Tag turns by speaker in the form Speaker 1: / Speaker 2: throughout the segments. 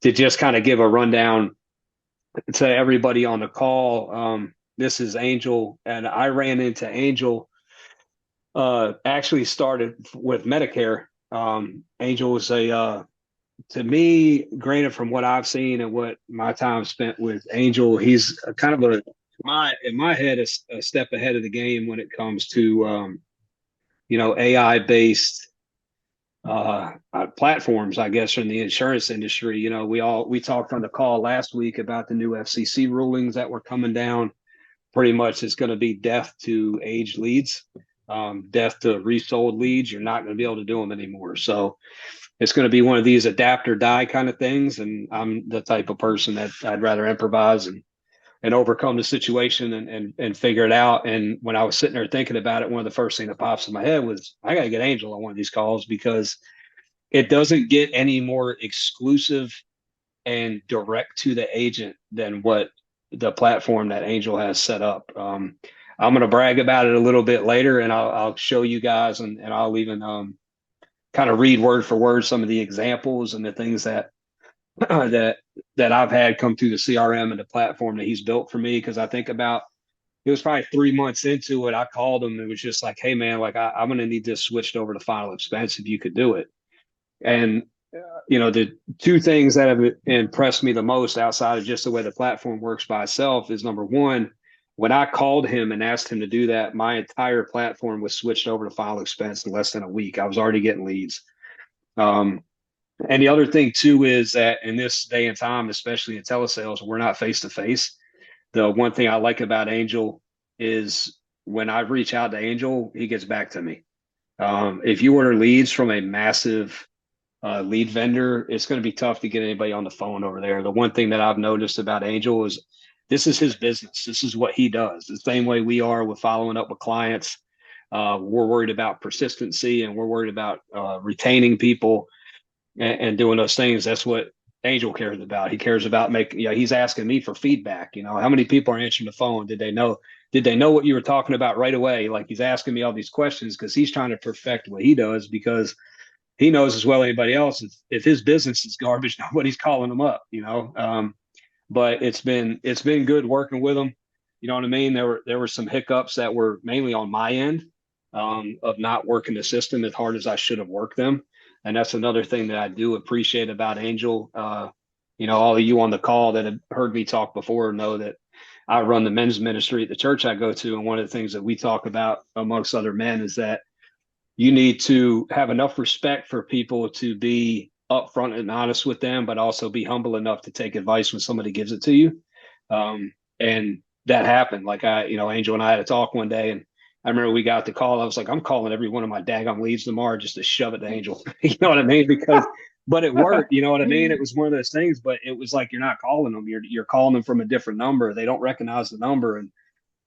Speaker 1: to just kind of give a rundown to everybody on the call. This is Angel, and I ran into Angel. Actually started with Medicare. Angel was to me, granted from what I've seen and what my time spent with Angel, he's a kind of in my head, a step ahead of the game when it comes to AI based platforms, I guess, in the insurance industry. We talked on the call last week about the new FCC rulings that were coming down. Pretty much, it's going to be death to aged leads, death to resold leads. You're not going to be able to do them anymore. So it's going to be one of these adapt or die kind of things. And I'm the type of person that I'd rather improvise and overcome the situation and figure it out. And when I was sitting there thinking about it, one of the first things that pops in my head was I got to get Angel on one of these calls because it doesn't get any more exclusive and direct to the agent than what the platform that Angel has set up. I'm going to brag about it a little bit later, and I'll show you guys, and I'll even kind of read word for word some of the examples and the things that that I've had come through the CRM and the platform that he's built for me. Because I think about it was probably 3 months into it. I called him and it was just like, hey man, like I'm going to need this switched over to final expense if you could do it. And the two things that have impressed me the most outside of just the way the platform works by itself is number one, when I called him and asked him to do that, my entire platform was switched over to final expense in less than a week. I was already getting leads. And the other thing too is that in this day and time, especially in telesales, we're not face to face. The one thing I like about Angel is when I reach out to Angel, he gets back to me. If you order leads from a massive lead vendor, it's going to be tough to get anybody on the phone over there. The one thing that I've noticed about Angel is this is his business. This is what he does. The same way we are with following up with clients. We're worried about persistency and we're worried about retaining people and doing those things. That's what Angel cares about. He cares about making, he's asking me for feedback. How many people are answering the phone? Did they know what you were talking about right away? Like he's asking me all these questions because he's trying to perfect what he does, because he knows as well as anybody else, if his business is garbage, nobody's calling him up, but it's been good working with him. You know what I mean? There were some hiccups that were mainly on my end, of not working the system as hard as I should have worked them. And that's another thing that I do appreciate about Angel. All of you on the call that have heard me talk before know that I run the men's ministry at the church I go to. And one of the things that we talk about amongst other men is that you need to have enough respect for people to be upfront and honest with them, but also be humble enough to take advice when somebody gives it to you. And that happened. Like Angel and I had a talk one day, and I remember we got the call. I was like, I'm calling every one of my daggone leads tomorrow just to shove it to Angel. You know what I mean? But it worked. You know what I mean? It was one of those things, but it was like, you're not calling them. You're calling them from a different number. They don't recognize the number. And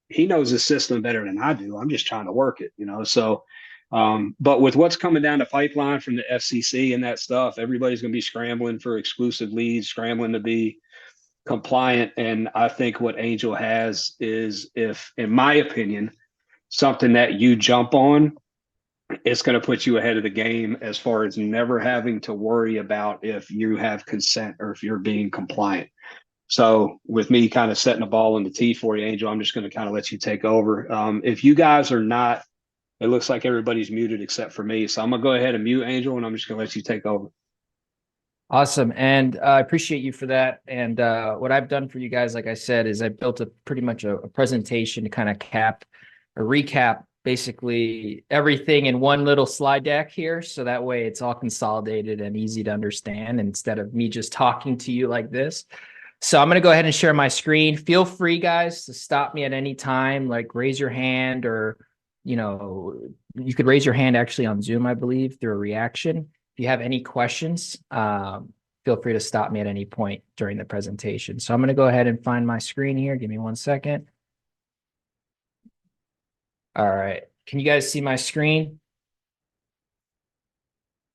Speaker 1: he knows the system better than I do. I'm just trying to work it, So, but with what's coming down the pipeline from the FCC and that stuff, everybody's going to be scrambling for exclusive leads, scrambling to be compliant. And I think what Angel has is, if, in my opinion, something that you jump on, it's going to put you ahead of the game as far as never having to worry about if you have consent or if you're being compliant. So with me kind of setting the ball in the tee for you, Angel, I'm just going to kind of let you take over. If you guys are not, it looks like everybody's muted except for me. So I'm going to go ahead and mute Angel, and I'm just going to let you take over.
Speaker 2: Awesome. And I appreciate you for that. And what I've done for you guys, like I said, is I built pretty much a presentation to kind of recap basically everything in one little slide deck here. So that way it's all consolidated and easy to understand instead of me just talking to you like this. So I'm going to go ahead and share my screen. Feel free, guys, to stop me at any time, like raise your hand, or, you could raise your hand actually on Zoom, I believe, through a reaction. If you have any questions, feel free to stop me at any point during the presentation. So I'm going to go ahead and find my screen here. Give me 1 second. All right. Can you guys see my screen?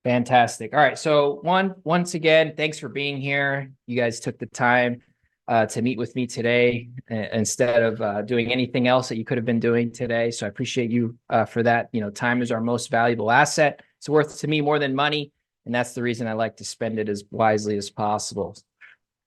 Speaker 2: Fantastic. All right. So once again, thanks for being here. You guys took the time to meet with me today instead of doing anything else that you could have been doing today. So I appreciate you for that. Time is our most valuable asset. It's worth to me more than money. And that's the reason I like to spend it as wisely as possible.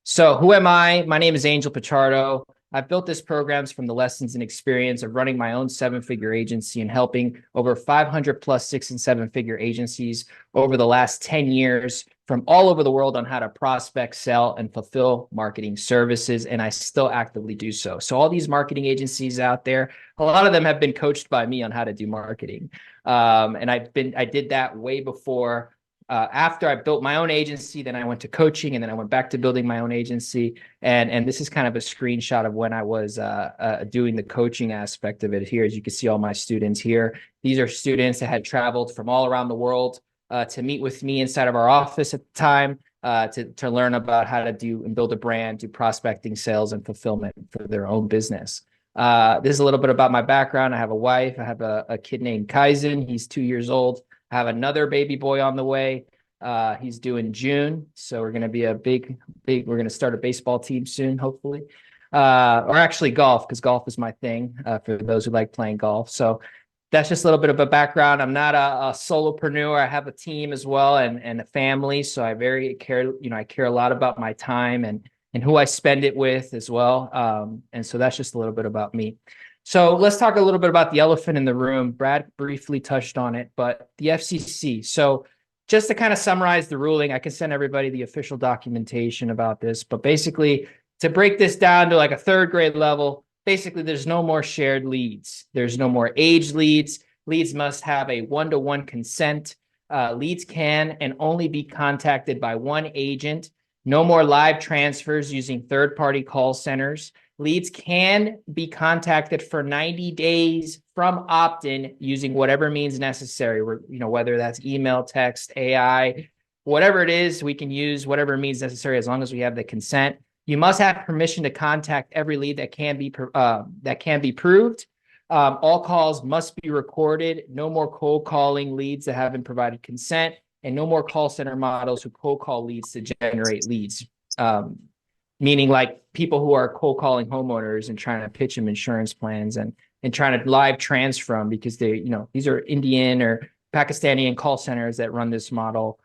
Speaker 2: So who am I? My name is Angel Pichardo. I've built this programs from the lessons and experience of running my own seven-figure agency and helping over 500 plus six and seven-figure agencies over the last 10 years from all over the world on how to prospect, sell, and fulfill marketing services. And I still actively do so. So all these marketing agencies out there, a lot of them have been coached by me on how to do marketing. And I did that way before. After I built my own agency, then I went to coaching, and then I went back to building my own agency. And this is kind of a screenshot of when I was doing the coaching aspect of it here. As you can see all my students here. These are students that had traveled from all around the world to meet with me inside of our office at the time to learn about how to do and build a brand, do prospecting, sales, and fulfillment for their own business. This is a little bit about my background. I have a wife. I have a kid named Kaizen. He's 2 years old. I have another baby boy on the way. He's due in June. So we're going to be we're going to start a baseball team soon, hopefully. Or actually golf, because golf is my thing for those who like playing golf. So that's just a little bit of a background. I'm not a solopreneur. I have a team as well and a family. So I care a lot about my time and who I spend it with as well. And so that's just a little bit about me. So let's talk a little bit about the elephant in the room. Brad briefly touched on it, but the FCC. So just to kind of summarize the ruling, I can send everybody the official documentation about this, but basically to break this down to like a third grade level, basically there's no more shared leads. There's no more age leads. Leads must have a one-to-one consent. Leads can and only be contacted by one agent. No more live transfers using third-party call centers. Leads can be contacted for 90 days from opt-in using whatever means necessary. Whether that's email, text, AI, whatever it is, we can use whatever means necessary as long as we have the consent. You must have permission to contact every lead that can be proved. All calls must be recorded. No more cold calling leads that haven't provided consent, and no more call center models who cold call leads to generate leads. Meaning like people who are cold calling homeowners and trying to pitch them insurance plans and trying to live transfer them because these are Indian or Pakistani call centers that run this model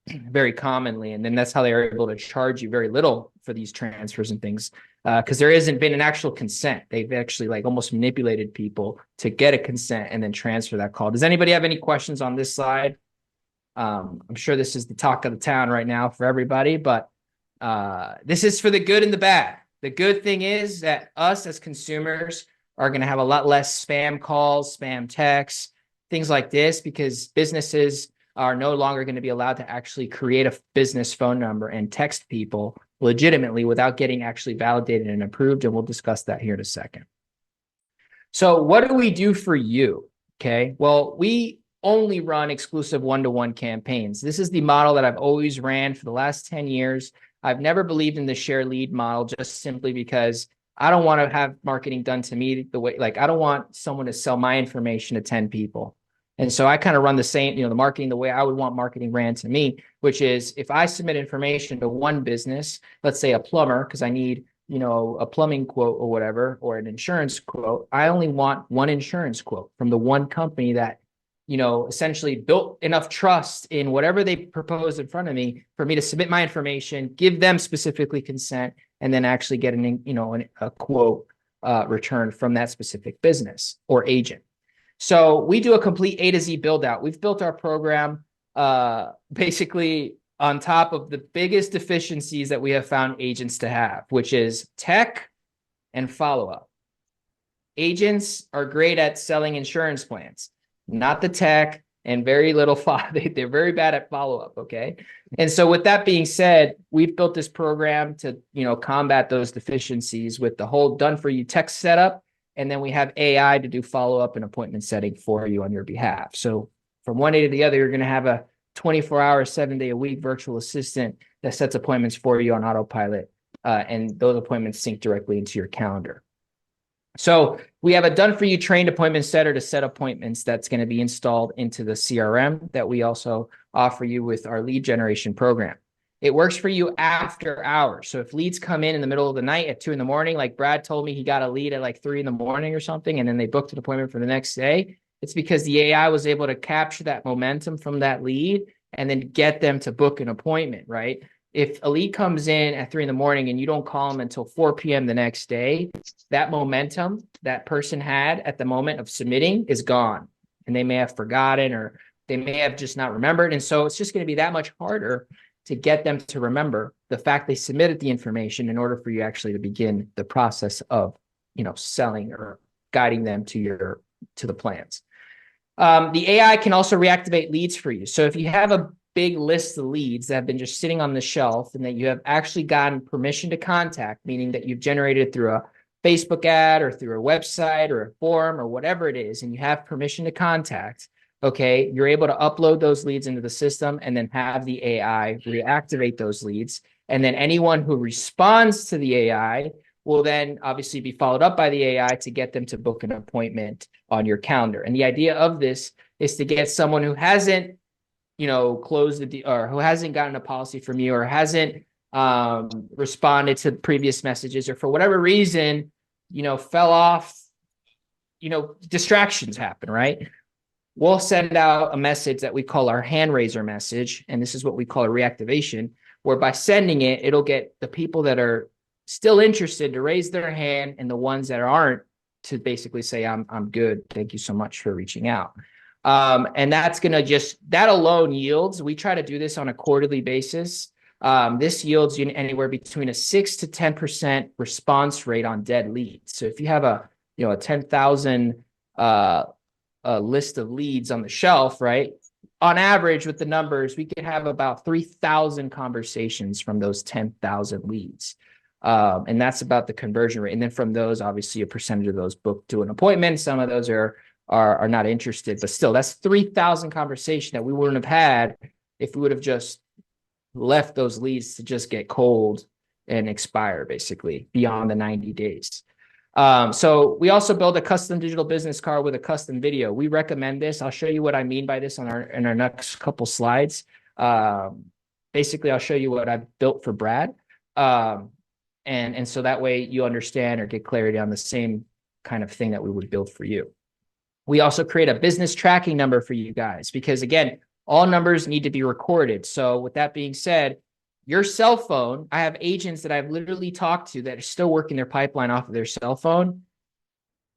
Speaker 2: very commonly. And then that's how they are able to charge you very little for these transfers and things because there hasn't been an actual consent. They've actually like almost manipulated people to get a consent and then transfer that call. Does anybody have any questions on this slide? I'm sure this is the talk of the town right now for everybody, but this is for the good and the bad. The good thing is that us as consumers are going to have a lot less spam calls, spam texts, things like this, because businesses are no longer going to be allowed to actually create a business phone number and text people legitimately without getting actually validated and approved. And we'll discuss that here in a second. So what do we do for you? Okay. Well, we only run exclusive one-to-one campaigns. This is the model that I've always ran for the last 10 years. I've never believed in the share lead model just simply because I don't want to have marketing done to me the way, like I don't want someone to sell my information to 10 people. And so I kind of run the same, the marketing the way I would want marketing ran to me, which is if I submit information to one business, let's say a plumber, because I need, a plumbing quote or whatever, or an insurance quote, I only want one insurance quote from the one company that essentially built enough trust in whatever they propose in front of me for me to submit my information, give them specifically consent, and then actually get a quote returned from that specific business or agent. So we do a complete A to Z build out. We've built our program basically on top of the biggest deficiencies that we have found agents to have, which is tech and follow-up. Agents are great at selling insurance plans, not the tech, and very little they're very bad at follow-up, okay? And so with that being said, we've built this program to, combat those deficiencies with the whole done-for-you tech setup, and then we have AI to do follow-up and appointment setting for you on your behalf. So from one day to the other, you're going to have a 24-hour, 7-day-a-week virtual assistant that sets appointments for you on autopilot, and those appointments sync directly into your calendar. So we have a done-for-you trained appointment setter to set appointments that's going to be installed into the CRM that we also offer you with our lead generation program. It works for you after hours. So if leads come in the middle of the night at 2 in the morning, like Brad told me he got a lead at like 3 in the morning or something, and then they booked an appointment for the next day, it's because the AI was able to capture that momentum from that lead and then get them to book an appointment, right? if a lead comes in at 3 a.m. and you don't call them until 4 p.m. the next day, that momentum that person had at the moment of submitting is gone. And they may have forgotten, or they may have just not remembered. And so it's just going to be that much harder to get them to remember the fact they submitted the information in order for you actually to begin the process of, selling or guiding them to the plans. The AI can also reactivate leads for you. So if you have a big list of leads that have been just sitting on the shelf and that you have actually gotten permission to contact, meaning that you've generated through a Facebook ad or through a website or a forum or whatever it is, and you have permission to contact, okay, you're able to upload those leads into the system and then have the AI reactivate those leads. And then anyone who responds to the AI will then obviously be followed up by the AI to get them to book an appointment on your calendar. And the idea of this is to get someone who hasn't, closed the deal, or who hasn't gotten a policy from you, or hasn't responded to previous messages, or for whatever reason, fell off, distractions happen, right? We'll send out a message that we call our hand raiser message. And this is what we call a reactivation, where by sending it, it'll get the people that are still interested to raise their hand, and the ones that aren't to basically say, I'm good. Thank you so much for reaching out. And that's going to that alone yields, we try to do this on a quarterly basis. This yields you anywhere between a 6 to 10% response rate on dead leads. So if you have a 10,000 list of leads on the shelf, right? On average, with the numbers, we could have about 3,000 conversations from those 10,000 leads. And that's about the conversion rate. And then from those, obviously, a percentage of those book to an appointment. Some of those are not interested, but still, that's 3,000 conversations that we wouldn't have had if we would have just left those leads to just get cold and expire, basically, beyond the 90 days. So we also build a custom digital business card with a custom video. We recommend this. I'll show you what I mean by this in our next couple slides. Basically, I'll show you what I've built for Brad. And so that way you understand or get clarity on the same kind of thing that we would build for you. We also create a business tracking number for you guys, because again, all numbers need to be recorded. So with that being said, your cell phone, I have agents that I've literally talked to that are still working their pipeline off of their cell phone.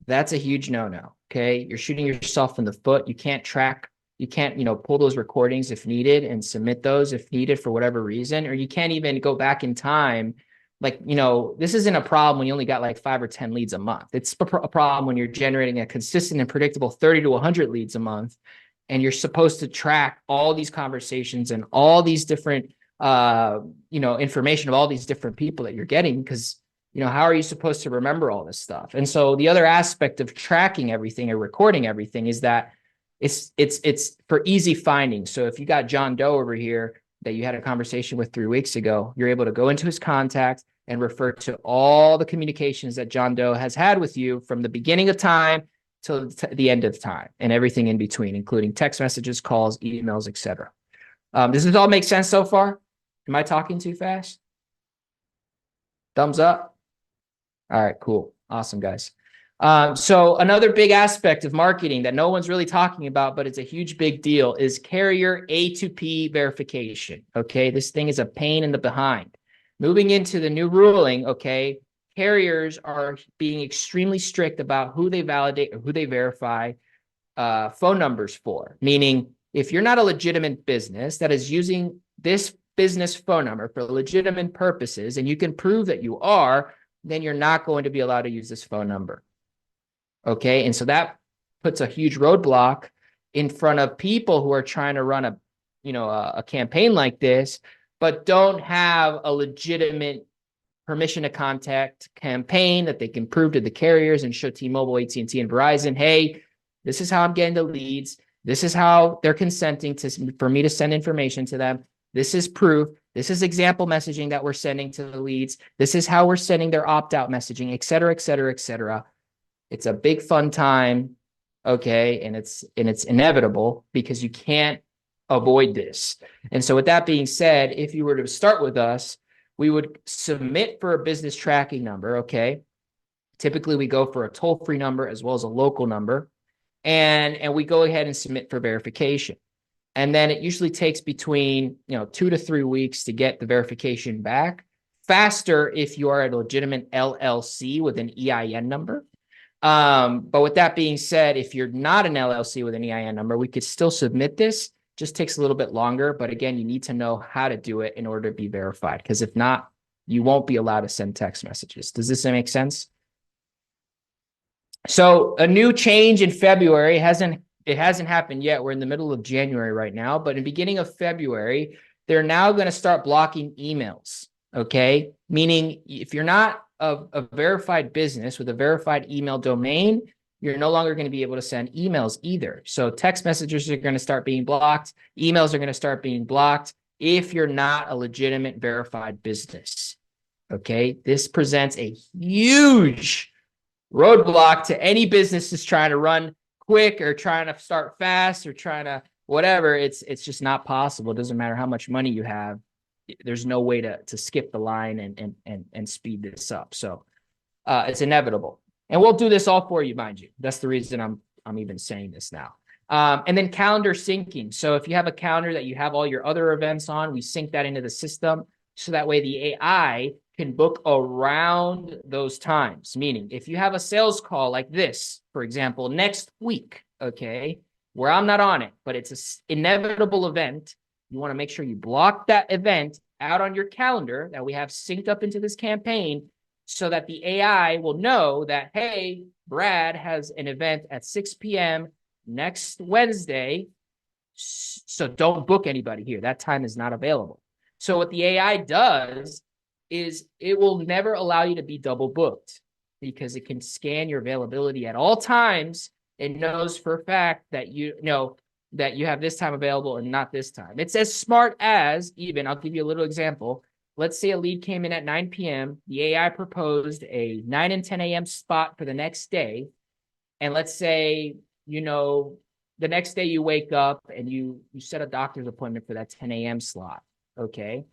Speaker 2: That's a huge no-no. Okay. You're shooting yourself in the foot. You can't track, you can't, pull those recordings if needed and submit those if needed for whatever reason, or you can't even go back in time. Like, this isn't a problem when you only got like 5 or 10 leads a month. It's a problem when you're generating a consistent and predictable 30 to 100 leads a month, and you're supposed to track all these conversations and all these different, information of all these different people that you're getting, because, how are you supposed to remember all this stuff? And so the other aspect of tracking everything or recording everything is that it's for easy finding. So if you got John Doe over here that you had a conversation with 3 weeks ago, you're able to go into his contacts and refer to all the communications that John Doe has had with you from the beginning of time till the end of time, and everything in between, including text messages, calls, emails, etc. Does this all make sense so far? Am I talking too fast? Thumbs up. All right, cool. Awesome, guys. So another big aspect of marketing that no one's really talking about, but it's a huge big deal, is carrier A2P verification. Okay, this thing is a pain in the behind. Moving into the new ruling, okay, carriers are being extremely strict about who they validate or who they verify phone numbers for. Meaning, if you're not a legitimate business that is using this business phone number for legitimate purposes, and you can prove that you are, then you're not going to be allowed to use this phone number. Okay, and so that puts a huge roadblock in front of people who are trying to run a campaign like this, but don't have a legitimate permission to contact campaign that they can prove to the carriers and show T-Mobile, AT&T, and Verizon, hey, this is how I'm getting the leads. This is how they're consenting for me to send information to them. This is proof. This is example messaging that we're sending to the leads. This is how we're sending their opt-out messaging, et cetera, et cetera, et cetera. It's a big fun time, okay, and it's inevitable because you can't avoid this. And so with that being said, if you were to start with us, we would submit for a business tracking number, okay? Typically, we go for a toll-free number as well as a local number, and we go ahead and submit for verification. And then it usually takes between 2 to 3 weeks to get the verification back. Faster if you are a legitimate LLC with an EIN number. But with that being said, if you're not an LLC with an EIN number, we could still submit this. Just takes a little bit longer. But again, you need to know how to do it in order to be verified. Because if not, you won't be allowed to send text messages. Does this make sense? So a new change in February hasn't happened yet. We're in the middle of January right now, but in the beginning of February, they're now going to start blocking emails. Okay. Meaning if you're not a verified business with a verified email domain, you're no longer going to be able to send emails either. So text messages are going to start being blocked. Emails are going to start being blocked if you're not a legitimate verified business. Okay. This presents a huge roadblock to any business that's trying to run quick or trying to start fast or trying to whatever. It's just not possible. It doesn't matter how much money you have. There's no way to skip the line and speed this up. So it's inevitable. And we'll do this all for you, mind you. That's the reason I'm even saying this now. And then calendar syncing. So if you have a calendar that you have all your other events on, we sync that into the system. So that way the AI can book around those times. Meaning if you have a sales call like this, for example, next week, okay, where I'm not on it, but it's an inevitable event, you want to make sure you block that event out on your calendar that we have synced up into this campaign so that the AI will know that, hey, Brad has an event at 6 p.m. next Wednesday, so don't book anybody here. That time is not available. So what the AI does is it will never allow you to be double booked because it can scan your availability at all times. It knows for a fact that you know that you have this time available and not this time. It's as smart as even, I'll give you a little example. Let's say a lead came in at 9 p.m. The AI proposed a 9 and 10 a.m. spot for the next day. And let's say, the next day you wake up and you set a doctor's appointment for that 10 a.m. slot. Okay.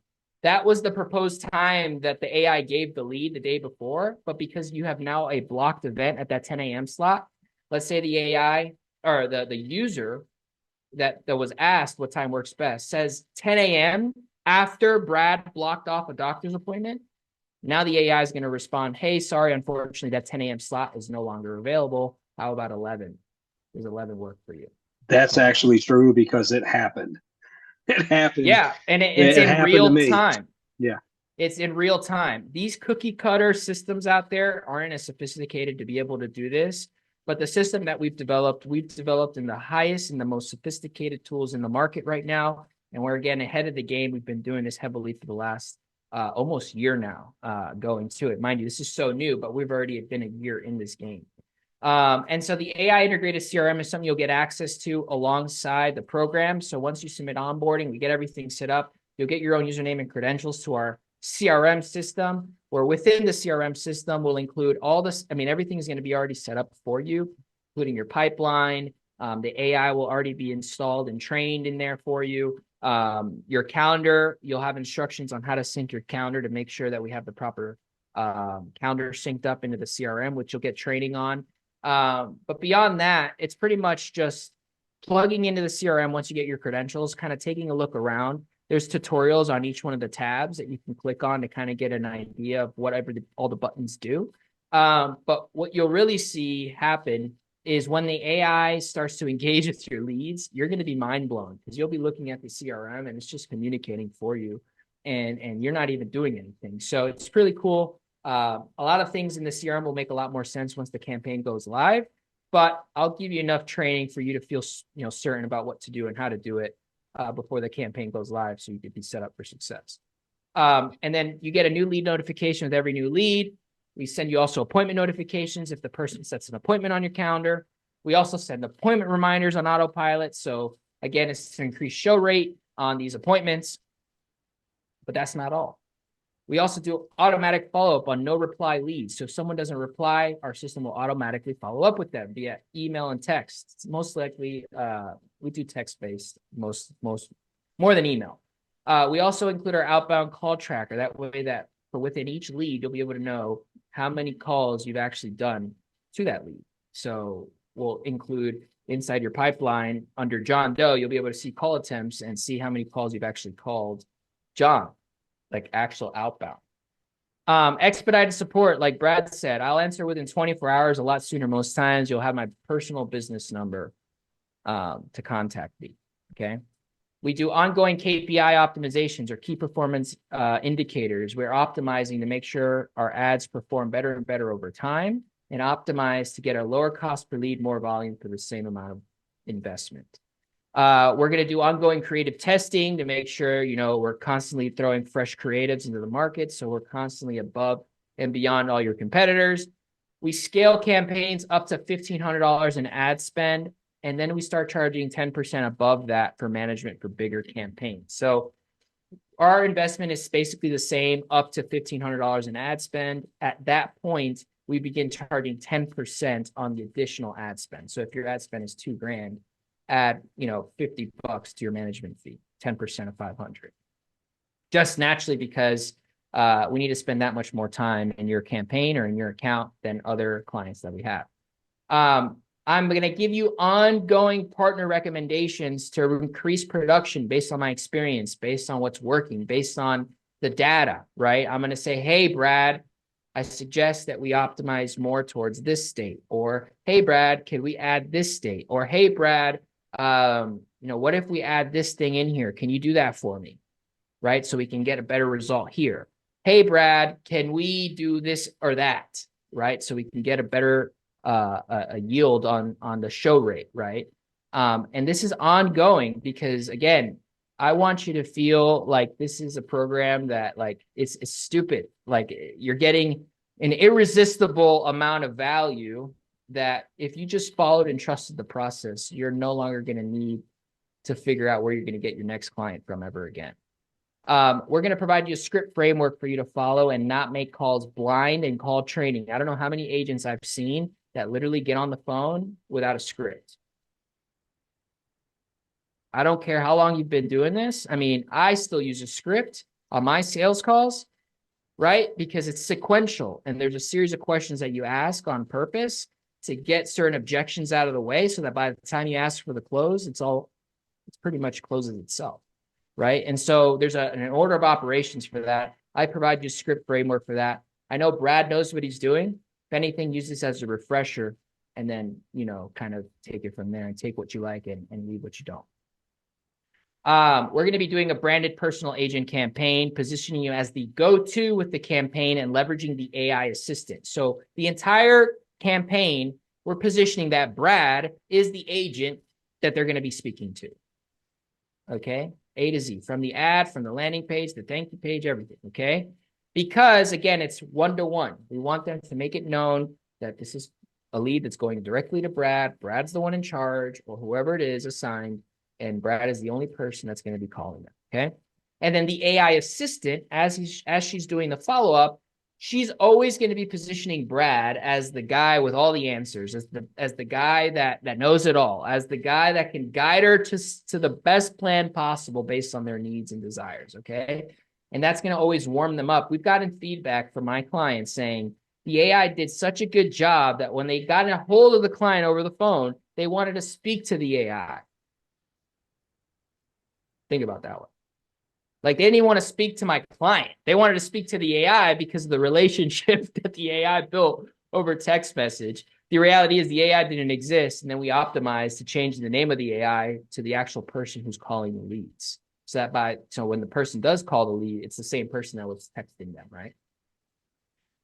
Speaker 2: That was the proposed time that the AI gave the lead the day before. But because you have now a blocked event at that 10 a.m. slot, let's say the AI or the user that was asked what time works best says 10 a.m. after Brad blocked off a doctor's appointment. Now the AI is going to respond, hey, sorry, unfortunately, that 10 a.m. slot is no longer available. How about 11? Does 11 work for you?
Speaker 1: That's actually true because it happened. It happened.
Speaker 2: Yeah, and it's in
Speaker 1: happened to
Speaker 2: real
Speaker 1: me.
Speaker 2: time.
Speaker 1: Yeah.
Speaker 2: It's in real time. These cookie cutter systems out there aren't as sophisticated to be able to do this. But the system that we've developed in the highest and the most sophisticated tools in the market right now. And we're, again, ahead of the game. We've been doing this heavily for the last almost year now going to it. Mind you, this is so new, but we've already been a year in this game. And so the AI integrated CRM is something you'll get access to alongside the program. So once you submit onboarding, we get everything set up. You'll get your own username and credentials to our CRM system, where within the CRM system will include all this. I mean, everything is going to be already set up for you, including your pipeline. The AI will already be installed and trained in there for you. Your calendar, you'll have instructions on how to sync your calendar to make sure that we have the proper calendar synced up into the CRM, which you'll get training on. But beyond that, it's pretty much just plugging into the CRM once you get your credentials, kind of taking a look around. There's tutorials on each one of the tabs that you can click on to kind of get an idea of whatever all the buttons do. But what you'll really see happen is when the AI starts to engage with your leads, you're going to be mind blown because you'll be looking at the CRM and it's just communicating for you and you're not even doing anything. So it's really cool. A lot of things in the CRM will make a lot more sense once the campaign goes live, but I'll give you enough training for you to feel, certain about what to do and how to do it before the campaign goes live so you can be set up for success. And then you get a new lead notification with every new lead. We send you also appointment notifications if the person sets an appointment on your calendar. We also send appointment reminders on autopilot. So again, it's to increase show rate on these appointments, but that's not all. We also do automatic follow-up on no reply leads. So if someone doesn't reply, our system will automatically follow up with them via email and text. It's most likely, we do text-based more than email. We also include our outbound call tracker. That way that for within each lead, you'll be able to know how many calls you've actually done to that lead. So we'll include inside your pipeline under John Doe, you'll be able to see call attempts and see how many calls you've actually called John, like actual outbound. Expedited support, like Brad said, I'll answer within 24 hours, a lot sooner most times. You'll have my personal business number to contact me, okay? We do ongoing KPI optimizations or key performance indicators. We're optimizing to make sure our ads perform better and better over time, and optimize to get a lower cost per lead, more volume for the same amount of investment. We're going to do ongoing creative testing to make sure, we're constantly throwing fresh creatives into the market. So we're constantly above and beyond all your competitors. We scale campaigns up to $1,500 in ad spend. And then we start charging 10% above that for management for bigger campaigns. So our investment is basically the same, up to $1,500 in ad spend. At that point, we begin charging 10% on the additional ad spend. So if your ad spend is $2,000, add, $50 to your management fee, 10% of 500. Just naturally because we need to spend that much more time in your campaign or in your account than other clients that we have. I'm going to give you ongoing partner recommendations to increase production based on my experience, based on what's working, based on the data, right? I'm going to say, hey, Brad, I suggest that we optimize more towards this state. Or, hey, Brad, can we add this state? Or, hey, Brad, what if we add this thing in here? Can you do that for me? Right? So we can get a better result here. Hey, Brad, can we do this or that? Right? So we can get a better a yield on the show rate, right? And this is ongoing because, again, I want you to feel like this is a program that, like, it's stupid. Like, you're getting an irresistible amount of value that if you just followed and trusted the process, you're no longer going to need to figure out where you're going to get your next client from ever again. We're going to provide you a script framework for you to follow and not make calls blind and call training. I don't know how many agents I've seen that literally get on the phone without a script. I don't care how long you've been doing this. I mean, I still use a script on my sales calls, right? Because it's sequential and there's a series of questions that you ask on purpose to get certain objections out of the way so that by the time you ask for the close, it's pretty much closes itself, right? And so there's an order of operations for that. I provide you a script framework for that. I know Brad knows what he's doing. If anything, use this as a refresher and then, kind of take it from there and take what you like and leave what you don't. We're going to be doing a branded personal agent campaign, positioning you as the go-to with the campaign and leveraging the AI assistant. So the entire campaign, we're positioning that Brad is the agent that they're going to be speaking to. Okay? A to Z, from the ad, from the landing page, the thank you page, everything. Okay? Because, again, it's one-to-one. We want them to make it known that this is a lead that's going directly to Brad. Brad's the one in charge, or whoever it is assigned, and Brad is the only person that's going to be calling them, okay? And then the AI assistant, as she's doing the follow-up, she's always going to be positioning Brad as the guy with all the answers, as the guy that knows it all, as the guy that can guide her to the best plan possible based on their needs and desires, okay? And that's going to always warm them up. We've gotten feedback from my clients saying the AI did such a good job that when they got a hold of the client over the phone, they wanted to speak to the AI. Think about that one. Like, they didn't even want to speak to my client. They wanted to speak to the AI because of the relationship that the AI built over text message. The reality is the AI didn't exist, and then we optimized to change the name of the AI to the actual person who's calling the leads. So when the person does call the lead, it's the same person that was texting them, right?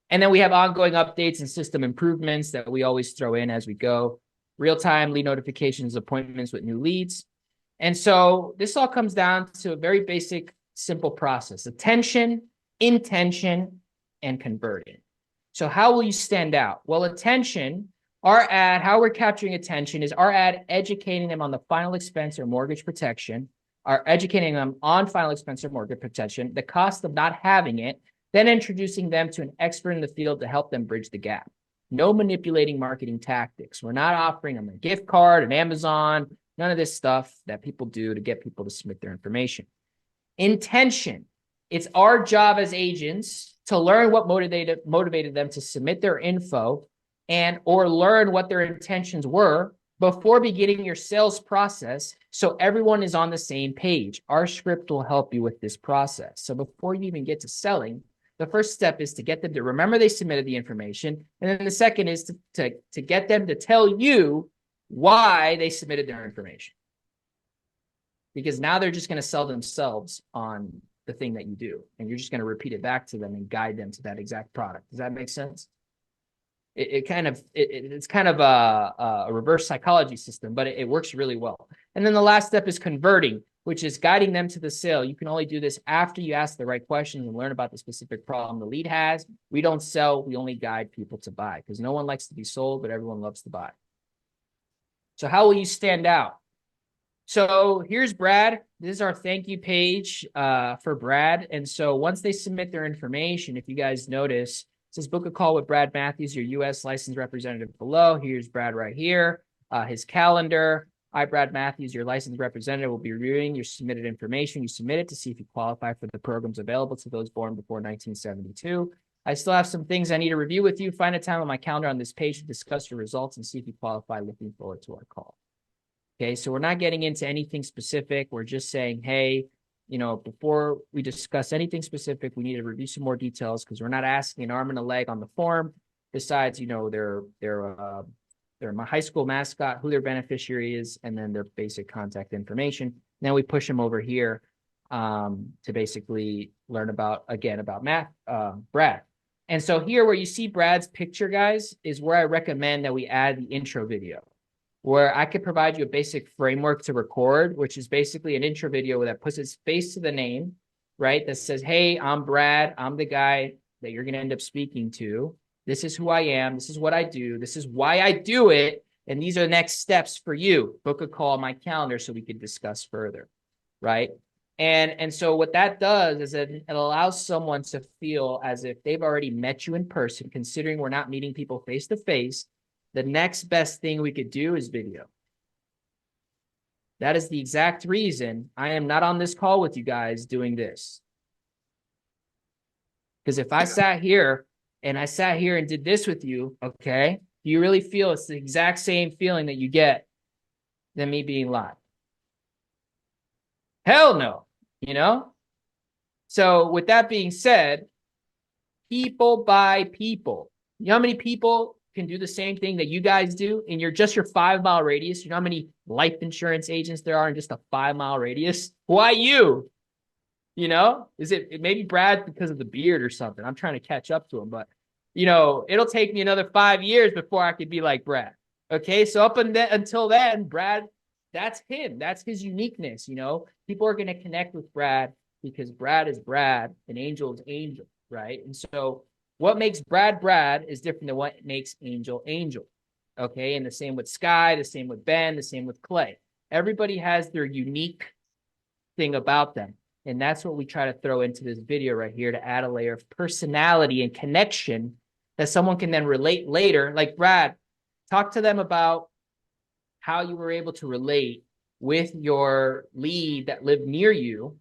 Speaker 2: And then we have ongoing updates and system improvements that we always throw in as we go. Real-time lead notifications, appointments with new leads. And so this all comes down to a very basic, simple process: attention, intention, and converting. So how will you stand out? Well, attention, our ad, how we're capturing attention is our ad educating them on the final expense or mortgage protection, educating them on final expense or mortgage protection, the cost of not having it, then introducing them to an expert in the field to help them bridge the gap. No manipulating marketing tactics. We're not offering them a gift card, an Amazon, none of this stuff that people do to get people to submit their information. Intention. It's our job as agents to learn what motivated them to submit their info and or learn what their intentions were before beginning your sales process, so everyone is on the same page. Our script will help you with this process. So before you even get to selling, the first step is to get them to remember they submitted the information. And then the second is to get them to tell you why they submitted their information. Because now they're just going to sell themselves on the thing that you do. And you're just going to repeat it back to them and guide them to that exact product. Does that make sense? It's kind of a reverse psychology system, but it works really well. And then the last step is converting, which is guiding them to the sale. You can only do this after you ask the right questions and learn about the specific problem the lead has. We don't sell, we only guide people to buy, because no one likes to be sold, but everyone loves to buy. So how will you stand out? So here's Brad. This is our thank you page for Brad. And so once they submit their information, if you guys notice, it says book a call with Brad Matthews, your U.S. licensed representative below. Here's Brad right here, his calendar. I, Brad Matthews, your licensed representative, will be reviewing your submitted information. You submit it to see if you qualify for the programs available to those born before 1972. I still have some things I need to review with you. Find a time on my calendar on this page to discuss your results and see if you qualify. Looking forward to our call. Okay, so we're not getting into anything specific. We're just saying, hey, you know, before we discuss anything specific, we need to review some more details, because we're not asking an arm and a leg on the form. Besides, you know, their my high school mascot, who their beneficiary is, and then their basic contact information. Then we push them over here to basically learn about Brad. And so here where you see Brad's picture, guys, is where I recommend that we add the intro video, where I could provide you a basic framework to record, which is basically an intro video that puts its face to the name, right? That says, hey, I'm Brad. I'm the guy that you're going to end up speaking to. This is who I am. This is what I do. This is why I do it. And these are the next steps for you. Book a call on my calendar so we could discuss further, right? And so what that does is it allows someone to feel as if they've already met you in person, considering we're not meeting people face to face. The next best thing we could do is video. That is the exact reason I am not on this call with you guys doing this. Because if I sat here and did this with you, okay, do you really feel it's the exact same feeling that you get than me being live? Hell no, you know? So with that being said, people buy people. You know how many people can do the same thing that you guys do in your 5-mile radius? You know how many life insurance agents there are in just a 5-mile radius? Why you? You know, is it maybe Brad because of the beard or something? I'm trying to catch up to him, but you know, it'll take me another 5 years before I could be like Brad. Okay, so until then, Brad, that's him. That's his uniqueness. You know, people are going to connect with Brad because Brad is Brad and Angel is Angel, right? And so what makes Brad Brad is different than what makes Angel Angel. Okay, and the same with Sky, the same with Ben, the same with Clay. Everybody has their unique thing about them. And that's what we try to throw into this video right here to add a layer of personality and connection that someone can then relate later. Like Brad, talk to them about how you were able to relate with your lead that lived near you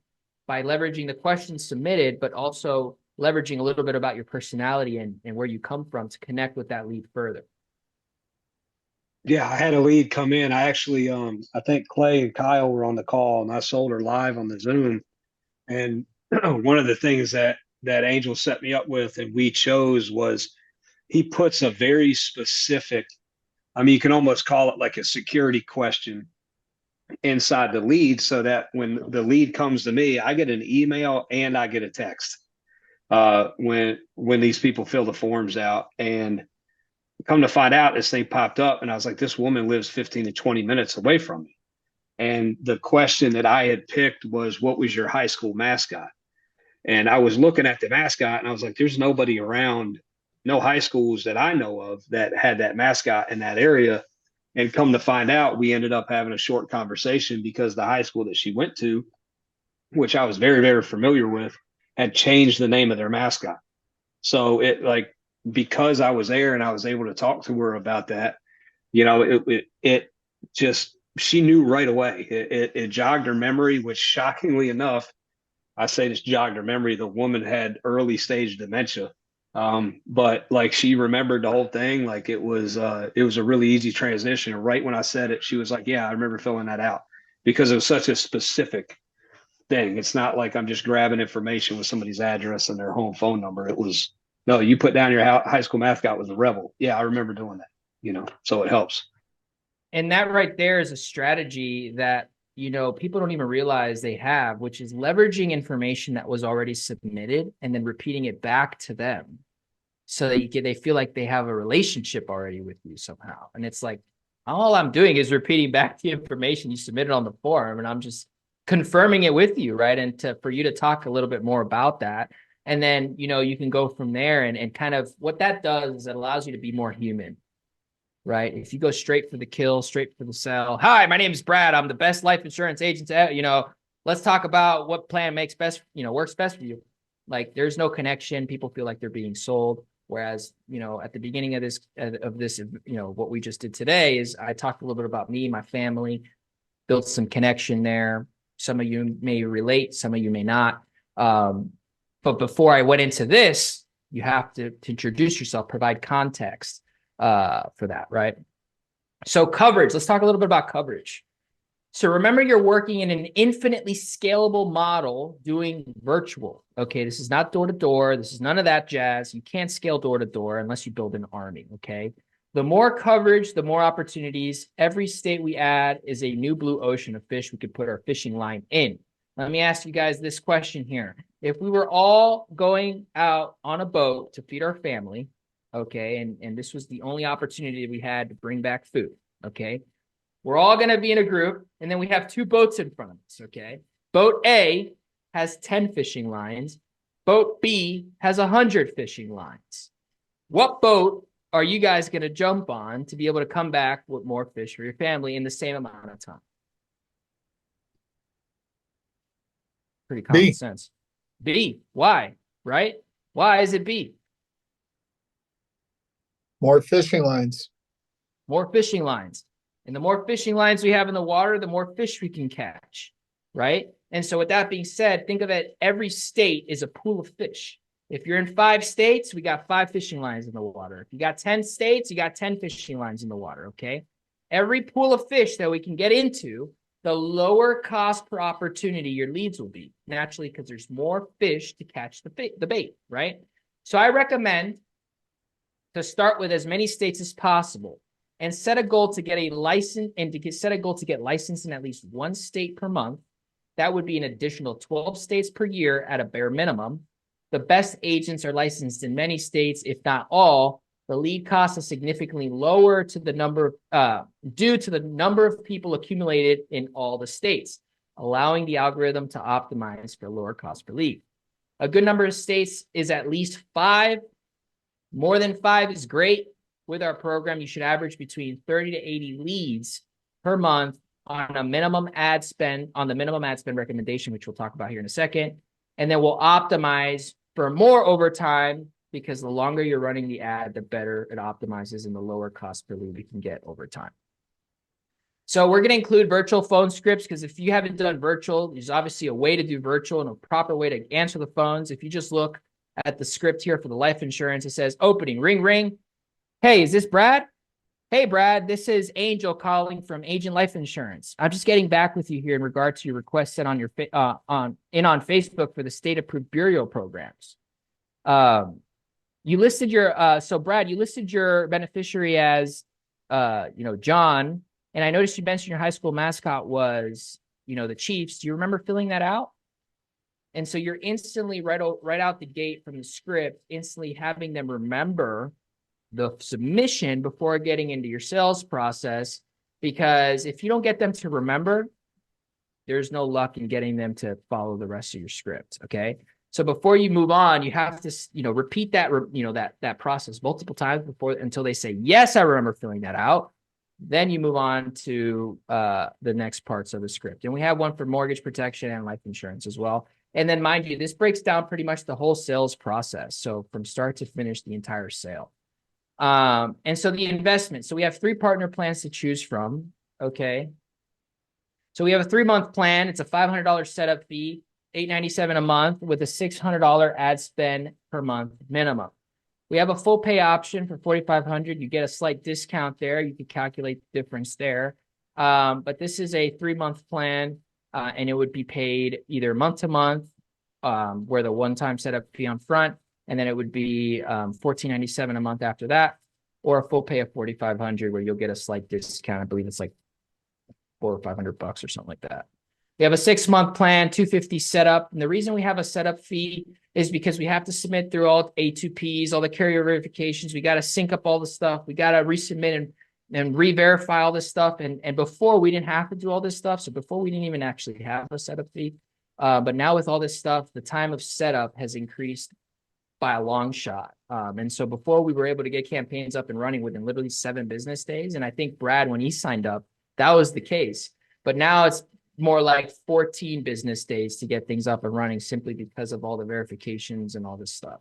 Speaker 2: by leveraging the questions submitted, but also leveraging a little bit about your personality and where you come from to connect with that lead further.
Speaker 1: Yeah, I had a lead come in. I actually, I think Clay and Kyle were on the call, and I sold her live on the Zoom. And one of the things that Angel set me up with and we chose was he puts a very specific, I mean, you can almost call it like a security question inside the lead, so that when the lead comes to me, I get an email and I get a text when these people fill the forms out. And come to find out, this thing popped up and I was like, this woman lives 15 to 20 minutes away from me. And the question that I had picked was, what was your high school mascot? And I was looking at the mascot and I was like, there's nobody around, no high schools that I know of that had that mascot in that area. And come to find out, we ended up having a short conversation because the high school that she went to, which I was very, very familiar with, had changed the name of their mascot. So because I was there and I was able to talk to her about that, you know, it just, she knew right away. It jogged her memory, which shockingly enough, I say this jogged her memory. The woman had early stage dementia. But like she remembered the whole thing. Like it was a really easy transition. And right when I said it, she was like, yeah, I remember filling that out because it was such a specific thing. It's not like I'm just grabbing information with somebody's address and their home phone number. It was, no, you put down your high school mascot was a rebel. Yeah, I remember doing that, so it helps.
Speaker 2: And that right there is a strategy that, people don't even realize they have, which is leveraging information that was already submitted and then repeating it back to them. So that they feel like they have a relationship already with you somehow. And it's like, all I'm doing is repeating back the information you submitted on the form, and I'm just confirming it with you, right? And for you to talk a little bit more about that. And then, you can go from there, and kind of what that does is it allows you to be more human, right? If you go straight for the kill, straight for the sell. Hi, my name is Brad. I'm the best life insurance agent. Let's talk about what plan makes best, works best for you. Like there's no connection. People feel like they're being sold. Whereas, at the beginning of this, what we just did today is I talked a little bit about me, my family, built some connection there. Some of you may relate, some of you may not. But before I went into this, you have to introduce yourself, provide context for that, right? So coverage, let's talk a little bit about coverage. So remember, you're working in an infinitely scalable model doing virtual. Okay, this is not door to door. This is none of that jazz. You can't scale door to door unless you build an army. Okay, the more coverage, the more opportunities. Every state we add is a new blue ocean of fish we could put our fishing line in. Let me ask you guys this question here. If we were all going out on a boat to feed our family, okay, and this was the only opportunity we had to bring back food, okay, we're all going to be in a group, and then we have two boats in front of us, okay? Boat A has 10 fishing lines. Boat B has 100 fishing lines. What boat are you guys going to jump on to be able to come back with more fish for your family in the same amount of time? Pretty common
Speaker 3: B.
Speaker 2: sense. B. Why? Right? Why is it B?
Speaker 3: More fishing lines.
Speaker 2: More fishing lines. And the more fishing lines we have in the water, the more fish we can catch, right? And so with that being said, think of it, every state is a pool of fish. If you're in 5 states, we got 5 fishing lines in the water. If you got 10 states, you got 10 fishing lines in the water, okay? Every pool of fish that we can get into, the lower cost per opportunity your leads will be, naturally, because there's more fish to catch the bait, right? So I recommend to start with as many states as possible and set a goal to get a license and set a goal to get licensed in at least 1 state per month. That would be an additional 12 states per year at a bare minimum. The best agents are licensed in many states, if not all. The lead cost is significantly lower to the number due to the number of people accumulated in all the states, allowing the algorithm to optimize for lower cost per lead. A good number of states is at least 5. More than 5 is great. With our program, you should average between 30 to 80 leads per month on a minimum ad spend, on the minimum ad spend recommendation, which we'll talk about here in a second. And then we'll optimize for more over time, because the longer you're running the ad, the better it optimizes and the lower cost per lead we can get over time. So we're going to include virtual phone scripts, because if you haven't done virtual, there's obviously a way to do virtual and a proper way to answer the phones. If you just look at the script here for the life insurance, it says opening, ring, ring. Hey, is this Brad? Hey, Brad, this is Angel calling from Agent Life Insurance. I'm just getting back with you here in regard to your request sent on your on Facebook for the state approved burial programs. You listed your so Brad, you listed your beneficiary as John, and I noticed you mentioned your high school mascot was the Chiefs. Do you remember filling that out? And so you're instantly right out the gate from the script, instantly having them remember the submission before getting into your sales process, because if you don't get them to remember, there's no luck in getting them to follow the rest of your script. Okay. So before you move on, you have to, repeat that, that process multiple times until they say, yes, I remember filling that out. Then you move on to the next parts of the script. And we have one for mortgage protection and life insurance as well. And then mind you, this breaks down pretty much the whole sales process. So from start to finish, the entire sale. And so the investment, so we have 3 partner plans to choose from. Okay. So we have a 3-month plan. It's a $500 setup fee, $897 a month with a $600 ad spend per month minimum. We have a full pay option for 4,500. You get a slight discount there. You can calculate the difference there. But this is a 3-month plan, and it would be paid either month to month, where the one-time setup fee on front, and then it would be $14.97 a month after that, or a full pay of 4,500, where you'll get a slight discount. I believe it's like $400 or $500 or something like that. We have a 6-month plan, $250 setup. And the reason we have a setup fee is because we have to submit through all A2Ps, all the carrier verifications. We got to sync up all the stuff. We got to resubmit and re-verify all this stuff. And before, we didn't have to do all this stuff. So before, we didn't even actually have a setup fee. But now with all this stuff, the time of setup has increased by a long shot. And so before, we were able to get campaigns up and running within literally 7 business days. And I think Brad, when he signed up, that was the case. But now it's more like 14 business days to get things up and running, simply because of all the verifications and all this stuff.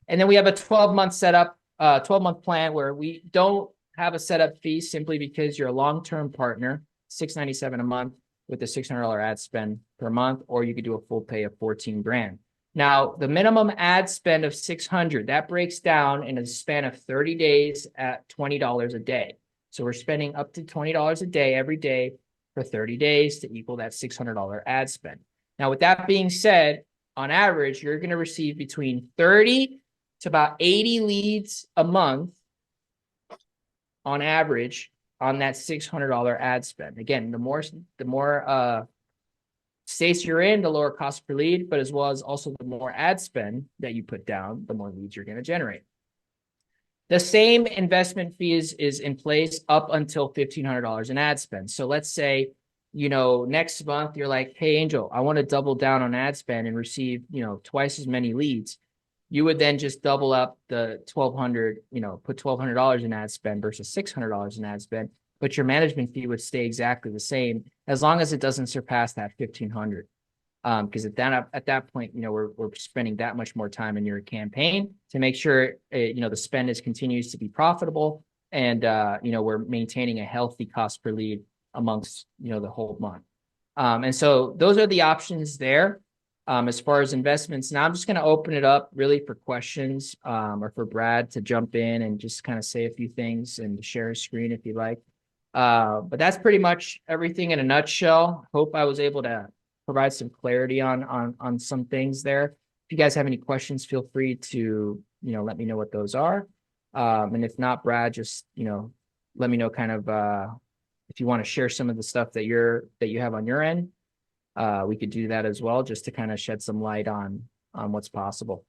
Speaker 2: And then we have a 12-month setup, 12-month plan, where we don't have a setup fee, simply because you're a long-term partner, $697 a month with a $600 ad spend per month, or you could do a full pay of 14 grand. Now, the minimum ad spend of 600, that breaks down in a span of 30 days at $20 a day. So we're spending up to $20 a day every day for 30 days to equal that $600 ad spend. Now, with that being said, on average, you're going to receive between 30 to about 80 leads a month on average on that $600 ad spend. Again, the more states you're in, the lower cost per lead, but as well as also the more ad spend that you put down, the more leads you're going to generate. The same investment fee is in place up until $1,500 in ad spend. So let's say, next month you're like, hey, Angel, I want to double down on ad spend and receive, twice as many leads. You would then just double up the 1,200, put $1,200 in ad spend versus $600 in ad spend, but your management fee would stay exactly the same as long as it doesn't surpass that 1,500. Because at that point, we're spending that much more time in your campaign to make sure the spend continues to be profitable, and we're maintaining a healthy cost per lead amongst the whole month. And so those are the options there. As far as investments, now I'm just going to open it up really for questions, or for Brad to jump in and just kind of say a few things and share a screen if you like. But that's pretty much everything in a nutshell. Hope I was able to provide some clarity on some things there. If you guys have any questions, feel free to, let me know what those are. And if not, Brad, just, let me know kind of, if you want to share some of the stuff that you have on your end, we could do that as well, just to kind of shed some light on what's possible.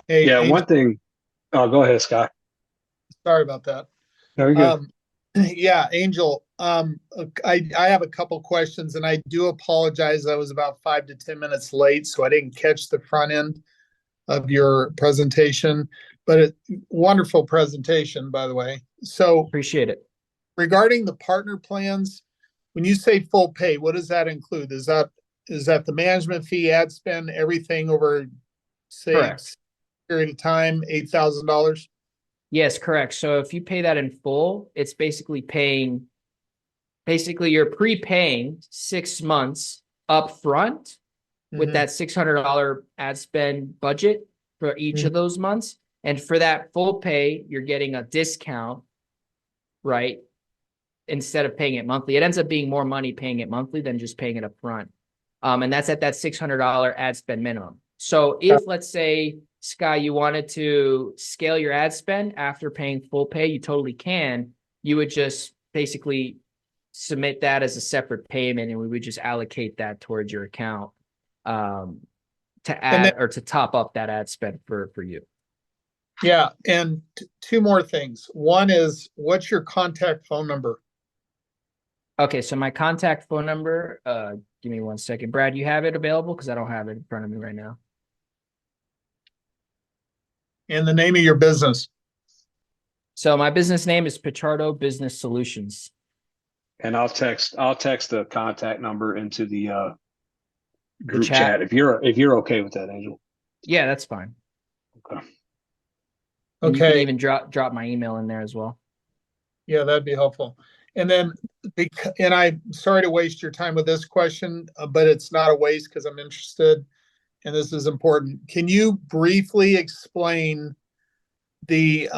Speaker 3: Hey,
Speaker 1: Yeah,
Speaker 3: Angel,
Speaker 1: one thing. Oh, go ahead, Scott.
Speaker 3: sorry about that.
Speaker 1: Very good.
Speaker 3: Yeah, Angel, I have a couple questions, and I do apologize. I was about 5 to 10 minutes late, so I didn't catch the front end of your presentation, but wonderful presentation, by the way. So
Speaker 2: Appreciate it.
Speaker 3: regarding the partner plans, when you say full pay, what does that include? Is that the management fee, ad spend, everything over, say,
Speaker 2: Correct.
Speaker 3: period of time, $8,000?
Speaker 2: Yes, correct. So if you pay that in full, it's basically you're prepaying 6 months up front with that $600 ad spend budget for each of those months. And for that full pay, you're getting a discount, right? Instead of paying it monthly. It ends up being more money paying it monthly than just paying it up front. And that's at that $600 ad spend minimum. So if, let's say, Sky, you wanted to scale your ad spend after paying full pay, you totally can. You would just basically submit that as a separate payment, and we would just allocate that towards your account to add or to top up that ad spend for you.
Speaker 3: Yeah, and two more things. One is, what's your contact phone number?
Speaker 2: Okay, so my contact phone number, give me 1 second. Brad, you have it available? Because I don't have it in front of me right now.
Speaker 3: And the name of your business.
Speaker 2: So my business name is Pichardo Business Solutions.
Speaker 1: And I'll text the contact number into the group
Speaker 2: chat.
Speaker 1: chat if you're okay with that, Angel.
Speaker 2: Yeah, that's fine.
Speaker 1: Okay.
Speaker 2: And you can even drop my email in there as well.
Speaker 3: Yeah, that'd be helpful. And then, and I'm sorry to waste your time with this question, but it's not a waste because I'm interested, and this is important. Can you briefly explain the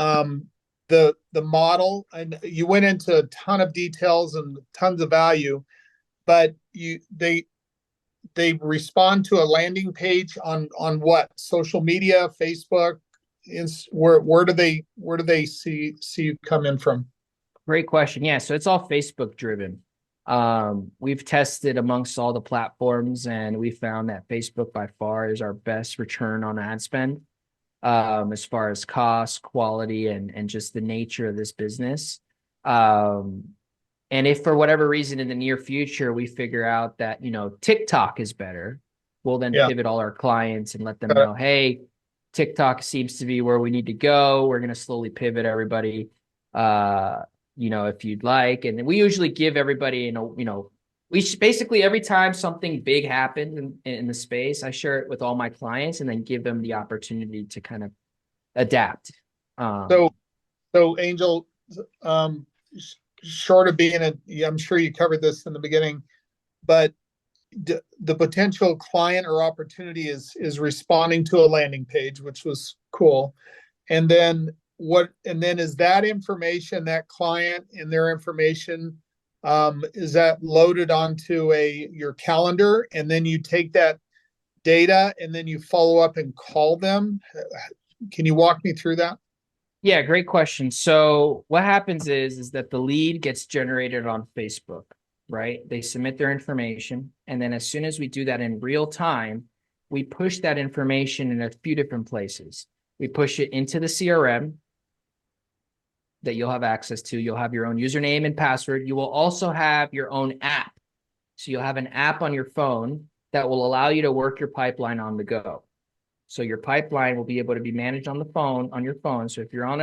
Speaker 3: model, and you went into a ton of details and tons of value, but they respond to a landing page on what? Social media, Facebook, where do they see you come in from?
Speaker 2: Great question. Yeah, so it's all Facebook driven. We've tested amongst all the platforms, and we found that Facebook by far is our best return on ad spend, as far as cost, quality, and just the nature of this business. And if for whatever reason in the near future we figure out that, TikTok is better, we'll then
Speaker 3: Yeah.
Speaker 2: pivot all our clients and let them know, hey, TikTok seems to be where we need to go. We're going to slowly pivot everybody, if you'd like. And we usually give everybody, basically every time something big happens in the space, I share it with all my clients and then give them the opportunity to kind of adapt.
Speaker 3: So Angel, short of being I'm sure you covered this in the beginning, but the potential client or opportunity is responding to a landing page, which was cool. And then is that information, that client and their information, is that loaded onto your calendar, and then you take that data and then you follow up and call them? Can you walk me through that?
Speaker 2: Yeah, great question. So what happens is that the lead gets generated on Facebook, right? They submit their information, and then as soon as we do that in real time, we push that information in a few different places. We push it into the CRM that you'll have access to. You'll have your own username and password. You will also have your own app. So you'll have an app on your phone that will allow you to work your pipeline on the go. So your pipeline will be able to be managed on your phone. So if you're on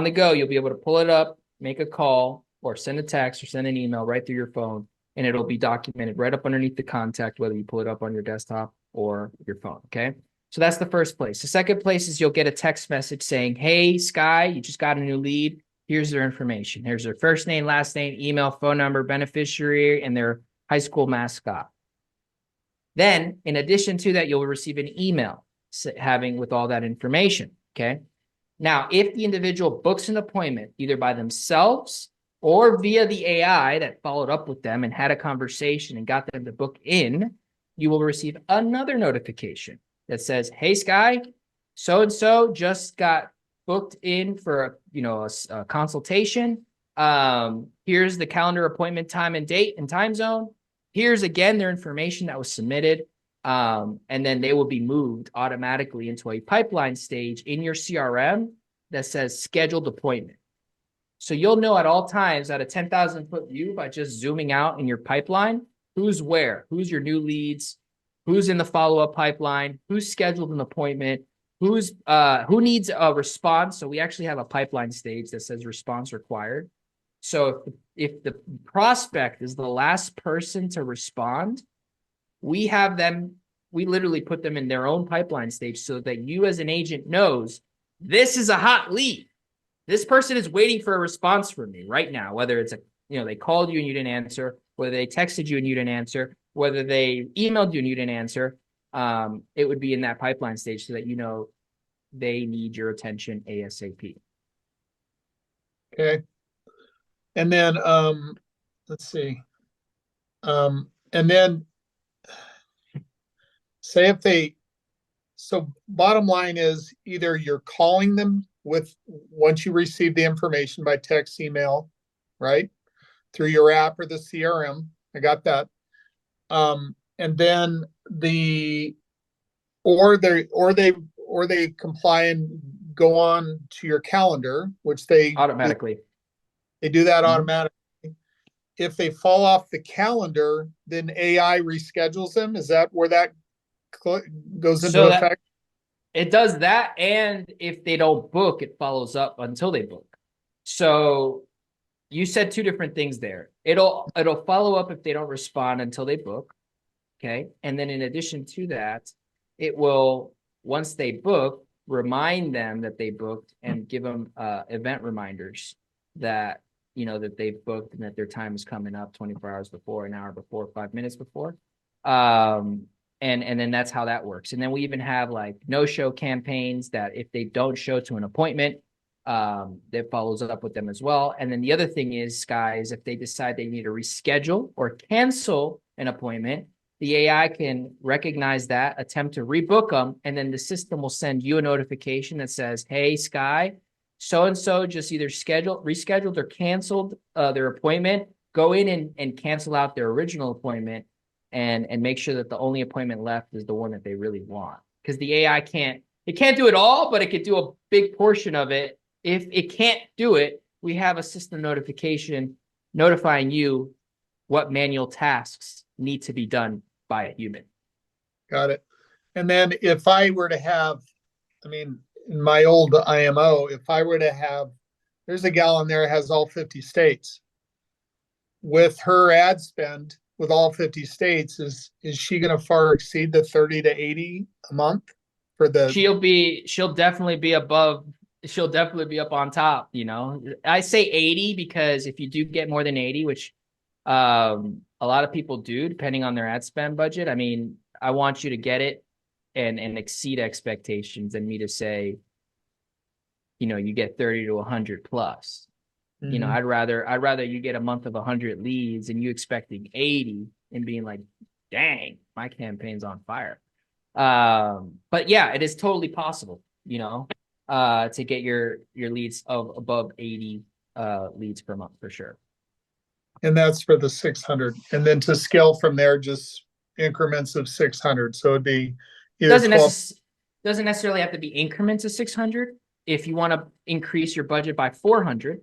Speaker 2: the go, you'll be able to pull it up, make a call, or send a text or send an email right through your phone, and it'll be documented right up underneath the contact, whether you pull it up on your desktop or your phone. Okay. So that's the first place. The second place is you'll get a text message saying, hey, Sky, you just got a new lead. Here's their information. Here's their first name, last name, email, phone number, beneficiary, and their high school mascot. Then, in addition to that, you'll receive an email with all that information. Okay. Now, if the individual books an appointment, either by themselves or via the AI that followed up with them and had a conversation and got them to book in, you will receive another notification that says, hey, Sky, so-and-so just got booked in for a consultation. Here's the calendar appointment time and date and time zone. Here's again their information that was submitted. And then they will be moved automatically into a pipeline stage in your CRM that says scheduled appointment. So you'll know at all times at a 10,000-foot view by just zooming out in your pipeline, who's where, who's your new leads, who's in the follow-up pipeline, who's scheduled an appointment, who needs a response. So we actually have a pipeline stage that says response required. So if the prospect is the last person to respond, we literally put them in their own pipeline stage so that you as an agent knows this is a hot lead. This person is waiting for a response from me right now, whether it's they called you and you didn't answer, whether they texted you and you didn't answer, whether they emailed you and you didn't answer. It would be in that pipeline stage so that they need your attention ASAP.
Speaker 3: Okay. And then let's see. And then so bottom line is either you're calling them once you receive the information by text, email, right? Through your app or the CRM. I got that. And then or they comply and go on to your calendar, which they
Speaker 2: automatically.
Speaker 3: They do that automatically. If they fall off the calendar, then AI reschedules them. Is that where that goes into effect?
Speaker 2: It does that, and if they don't book, it follows up until they book. So you said two different things there. It'll follow up if they don't respond until they book. Okay. And then in addition to that, it will, once they book, remind them that they booked and give them event reminders that that they've booked and that their time is coming up 24 hours before, an hour before, 5 minutes before. And then that's how that works. And then we even have like no-show campaigns that if they don't show to an appointment, that follows up with them as well. And then the other thing is, guys, if they decide they need to reschedule or cancel an appointment, the AI can recognize that, attempt to rebook them, and then the system will send you a notification that says, hey, Sky, so-and-so just either rescheduled or canceled their appointment. Go in and cancel out their original appointment and make sure that the only appointment left is the one that they really want. Because the AI can't do it all, but it could do a big portion of it. If it can't do it, we have a system notification notifying you what manual tasks need to be done by a human.
Speaker 3: Got it. And then if I were to have, I mean, in my old IMO, if I were to have, there's a gal in there that has all 50 states. With her ad spend with all 50 states, is she going to far exceed the 30 to 80 a month for the?
Speaker 2: She'll definitely be above. She'll definitely be up on top. You know, I say 80 because if you do get more than 80, which a lot of people do, depending on their ad spend budget. I mean, I want you to get it and exceed expectations, and me to say, you know, you get 30 to 100 plus. Mm-hmm. You know, I'd rather you get a month of 100 leads and you expecting 80 and being like, dang, my campaign's on fire. But yeah, it is totally possible, you know, to get your leads of above 80 leads per month for sure.
Speaker 3: And that's for the 600. And then to scale from there, just increments of 600. So it'd be
Speaker 2: doesn't necessarily have to be increments of 600. If you want to increase your budget by 400,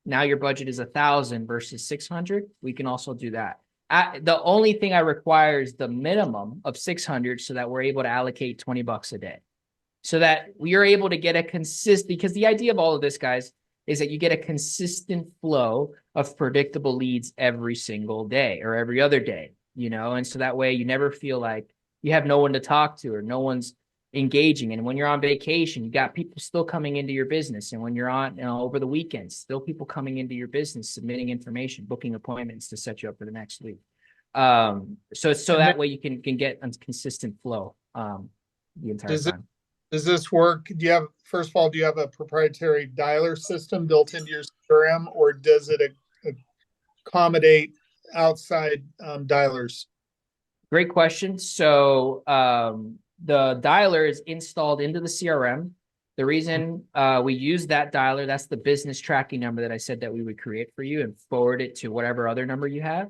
Speaker 2: now your budget is 1,000 versus 600. We can also do that. The only thing I require is the minimum of 600 so that we're able to allocate $20 a day, so that we are able to get a consistent, because the idea of all of this, guys, is that you get a consistent flow of predictable leads every single day or every other day, you know? And so that way you never feel like you have no one to talk to or no one's engaging. And when you're on vacation, you got people still coming into your business. And when you're on, you know, over the weekends, still people coming into your business, submitting information, booking appointments to set you up for the next week. So that way you can get a consistent flow the entire time.
Speaker 3: Does this work? First of all, do you have a proprietary dialer system built into your CRM, or does it accommodate outside dialers?
Speaker 2: Great question. So the dialer is installed into the CRM. The reason we use that dialer, that's the business tracking number that I said that we would create for you and forward it to whatever other number you have.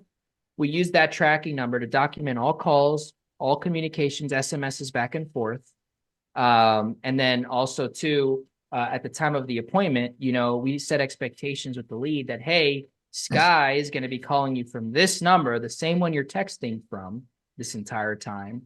Speaker 2: We use that tracking number to document all calls, all communications, SMSs back and forth. And then also too, at the time of the appointment, you know, we set expectations with the lead that, hey, Sky is going to be calling you from this number, the same one you're texting from this entire time,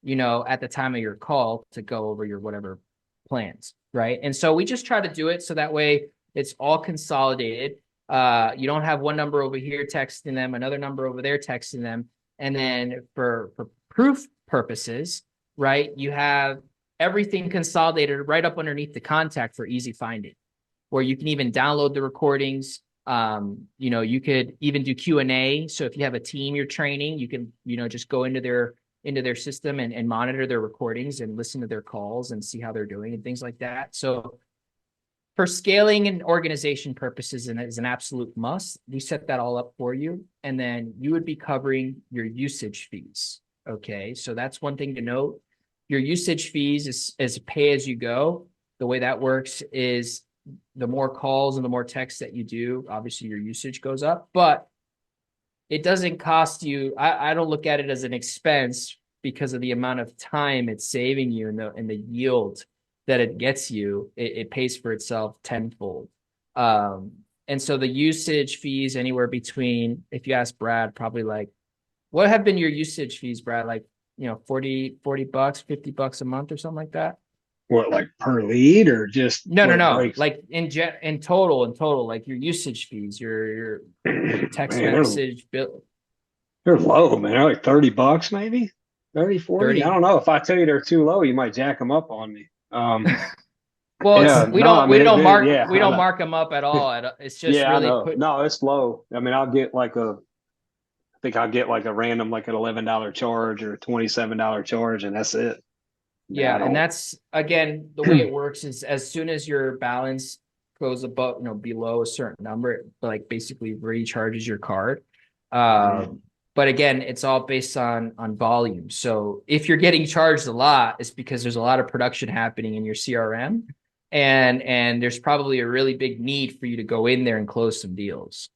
Speaker 2: you know, at the time of your call to go over your whatever plans, right? And so we just try to do it so that way it's all consolidated. You don't have one number over here texting them, another number over there texting them. And then for proof purposes, right, you have everything consolidated right up underneath the contact for easy finding, where you can even download the recordings. You know, you could even do Q&A. So if you have a team you're training, you can, you know, just go into their system and monitor their recordings and listen to their calls and see how they're doing and things like that. So for scaling and organization purposes, and is an absolute must, we set that all up for you. And then you would be covering your usage fees. Okay. So that's one thing to note. Your usage fees is pay as you go. The way that works is the more calls and the more texts that you do, obviously your usage goes up, but it doesn't cost you. I don't look at it as an expense because of the amount of time it's saving you and the yield that it gets you. It pays for itself tenfold. And so the usage fees anywhere between, if you ask Brad, probably like, what have been your usage fees, Brad? Like, you know, $40, $50 a month or something like that.
Speaker 1: What, like per lead or just
Speaker 2: no. Like in total, like your usage fees, your text message bill.
Speaker 1: They're low, man. They're like $30 maybe, 30, 40. 30. I don't know. If I tell you they're too low, you might jack them up on me.
Speaker 2: Well, yeah, we don't mark them up at all. It's just really
Speaker 1: no, it's low. I mean, I'll get like a random like an $11 charge or a $27 charge, and that's it.
Speaker 2: Yeah,
Speaker 1: Not
Speaker 2: and
Speaker 1: all.
Speaker 2: that's again the way it works is as soon as your balance goes above, below a certain number, it, like basically recharges your card. Um, but again, it's all based on volume. So if you're getting charged a lot, it's because there's a lot of production happening in your CRM, and there's probably a really big need for you to go in there and close some deals.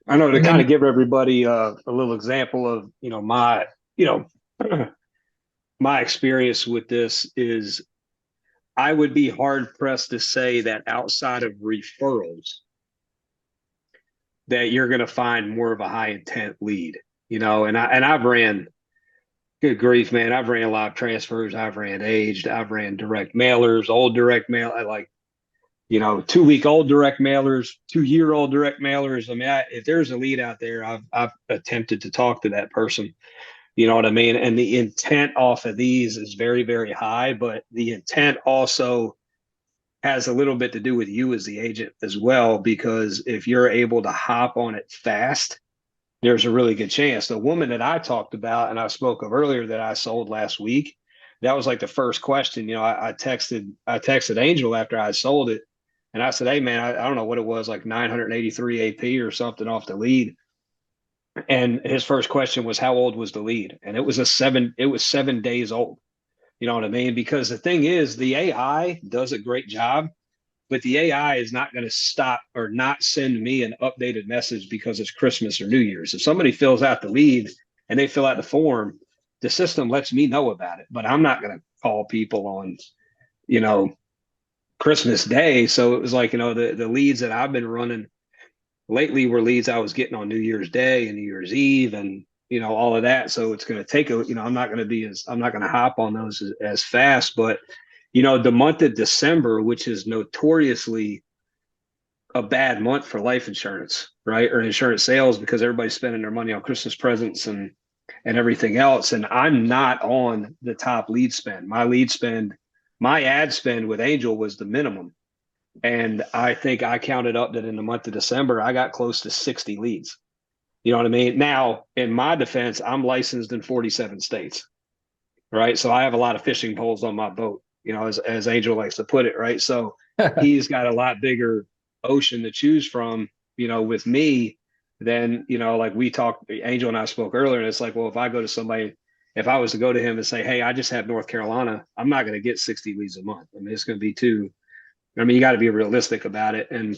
Speaker 1: I know, to
Speaker 3: And
Speaker 1: kind
Speaker 3: then
Speaker 1: of give everybody a little example of, my, you know, my experience with this is I would be hard pressed to say that outside of referrals that you're going to find more of a high intent lead, and I've ran, good grief, man, I've ran live transfers, I've ran aged, I've ran direct mailers, old direct mail. I like, 2-week old direct mailers, 2-year old direct mailers. I mean, if there's a lead out there, I've attempted to talk to that person. You know what I mean? And the intent off of these is very, very high, but the intent also has a little bit to do with you as the agent as well, because if you're able to hop on it fast, there's a really good chance. The woman that I talked about and I spoke of earlier that I sold last week, that was like the first question. I texted Angel after I sold it, and I said, "Hey man, I don't know what it was, like 983 AP or something off the lead." And his first question was, "How old was the lead?" And it was 7 days old. You know what I mean? Because the thing is, the AI does a great job, but the AI is not going to stop or not send me an updated message because it's Christmas or New Year's. If somebody fills out the lead and they fill out the form, the system lets me know about it, but I'm not going to call people on, you know, Christmas Day. So it was like, the leads that I've been running lately were leads I was getting on New Year's Day and New Year's Eve and, all of that. So it's going to take I'm not going to hop on those as fast, but, the month of December, which is notoriously a bad month for life insurance, right? Or insurance sales, because everybody's spending their money on Christmas presents and everything else. And I'm not on the top lead spend. My ad spend with Angel was the minimum. And I think I counted up that in the month of December, I got close to 60 leads. You know what I mean? Now, in my defense, I'm licensed in 47 states, right? So I have a lot of fishing poles on my boat, as Angel likes to put it, right? So he's got a lot bigger ocean to choose from, with me than, like we talked, Angel and I spoke earlier, and it's like, well, if I was to go to him and say, hey, I just have North Carolina, I'm not going to get 60 leads a month. I mean, it's going to be you got to be realistic about it. And,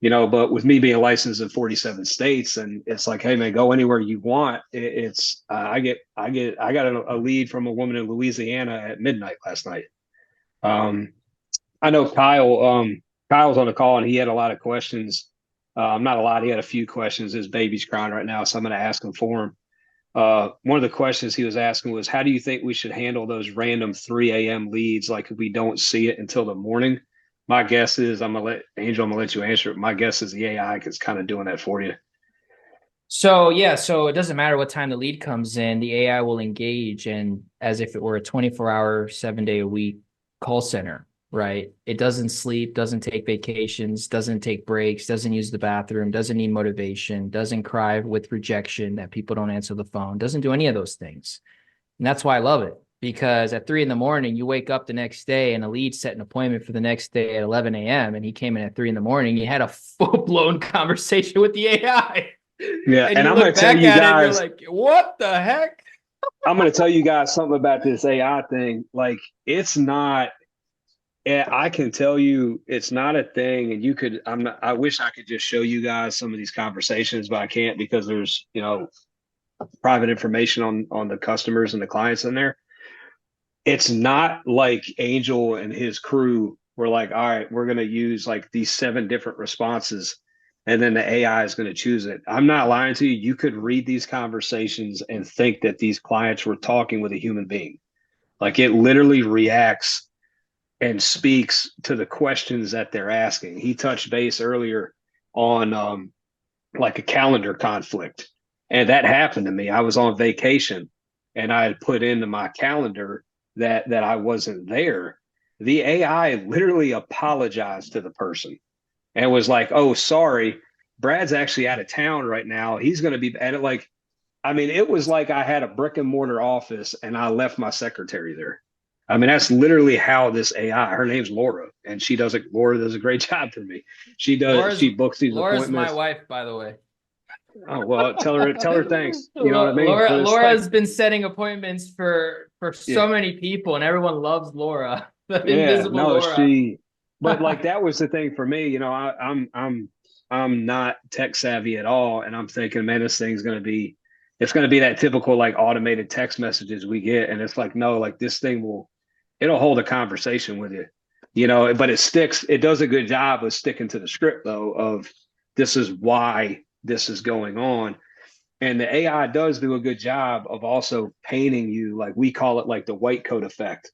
Speaker 1: but with me being licensed in 47 states, and it's like, hey man, go anywhere you want. I got a lead from a woman in Louisiana at midnight last night. I know Kyle's on the call and he had a lot of questions. Not a lot. He had a few questions. His baby's crying right now, so I'm going to ask him for him. One of the questions he was asking was, how do you think we should handle those random 3 a.m. leads? Like if we don't see it until the morning? My guess is, I'm going to let you answer it. My guess is the AI is kind of doing that for you.
Speaker 2: So yeah, so it doesn't matter what time the lead comes in, the AI will engage and as if it were a 24-hour, 7-day-a-week call center, right? It doesn't sleep, doesn't take vacations, doesn't take breaks, doesn't use the bathroom, doesn't need motivation, doesn't cry with rejection that people don't answer the phone, doesn't do any of those things. And that's why I love it, because at 3 a.m, you wake up the next day and a lead set an appointment for the next day at 11 a.m. and he came in at 3 a.m. You had a full-blown conversation with the AI.
Speaker 1: Yeah,
Speaker 2: And
Speaker 1: and
Speaker 2: you
Speaker 1: I'm going
Speaker 2: look
Speaker 1: to tell
Speaker 2: back
Speaker 1: you
Speaker 2: at it and you're
Speaker 1: guys,
Speaker 2: like, what the heck?
Speaker 1: I'm going to tell you guys something about this AI thing. Like, it's not. I can tell you, it's not a thing. And you could. I wish I could just show you guys some of these conversations, but I can't because there's private information on the customers and the clients in there. It's not like Angel and his crew were like, all right, we're going to use like these 7 different responses and then the AI is going to choose it. I'm not lying to you. You could read these conversations and think that these clients were talking with a human being. Like it literally reacts and speaks to the questions that they're asking. He touched base earlier on like a calendar conflict. And that happened to me. I was on vacation and I had put into my calendar that I wasn't there. The AI literally apologized to the person and was like, "Oh, sorry, Brad's actually out of town right now. He's going to be at it." Like I mean, it was like I had a brick and mortar office and I left my secretary there. I mean, that's literally how this AI, her name's Laura, and Laura does a great job for me.
Speaker 2: Laura's
Speaker 1: She books these
Speaker 2: Laura's my
Speaker 1: appointments.
Speaker 2: wife, by the way.
Speaker 1: Oh, well, tell her thanks. You know what I mean? But it's
Speaker 2: Laura's
Speaker 1: like,
Speaker 2: been setting appointments for so
Speaker 1: yeah,
Speaker 2: many people, and everyone loves Laura, the
Speaker 1: yeah,
Speaker 2: invisible
Speaker 1: no,
Speaker 2: Laura.
Speaker 1: but like that was the thing for me. You know, I'm not tech savvy at all, and I'm thinking, man, it's gonna be that typical like automated text messages we get, and it's like, no, like this thing it'll hold a conversation with you, you know, but it does a good job of sticking to the script though, of this is why this is going on. And the AI does do a good job of also painting you, like we call it like the white coat effect.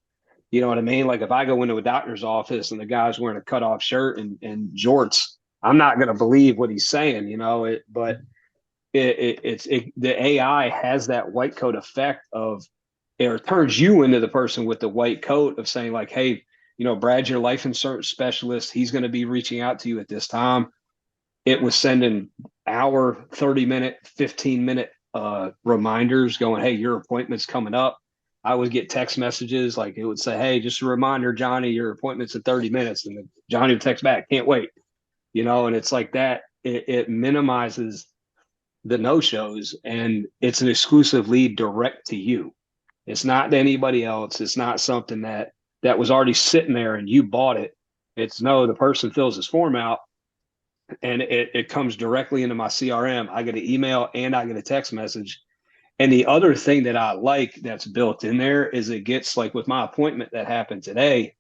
Speaker 1: You know what I mean? Like if I go into a doctor's office and the guy's wearing a cutoff shirt and jorts, I'm not going to believe what he's saying, you know, the AI has that white coat effect of it turns you into the person with the white coat of saying like, hey, you know, Brad's your life insurance specialist. He's going to be reaching out to you at this time. It was sending hour, 30-minute, 15-minute reminders going, hey, your appointment's coming up. I would get text messages like it would say, hey, just a reminder, Johnny, your appointment's in 30 minutes. And Johnny would text back, can't wait. You know, and it's like that. It minimizes the no-shows and it's an exclusive lead direct to you. It's not to anybody else. It's not something that was already sitting there and you bought it. It's no, the person fills this form out and it comes directly into my CRM. I get an email and I get a text message. And the other thing that I like that's built in there is it gets like with my appointment that happened today,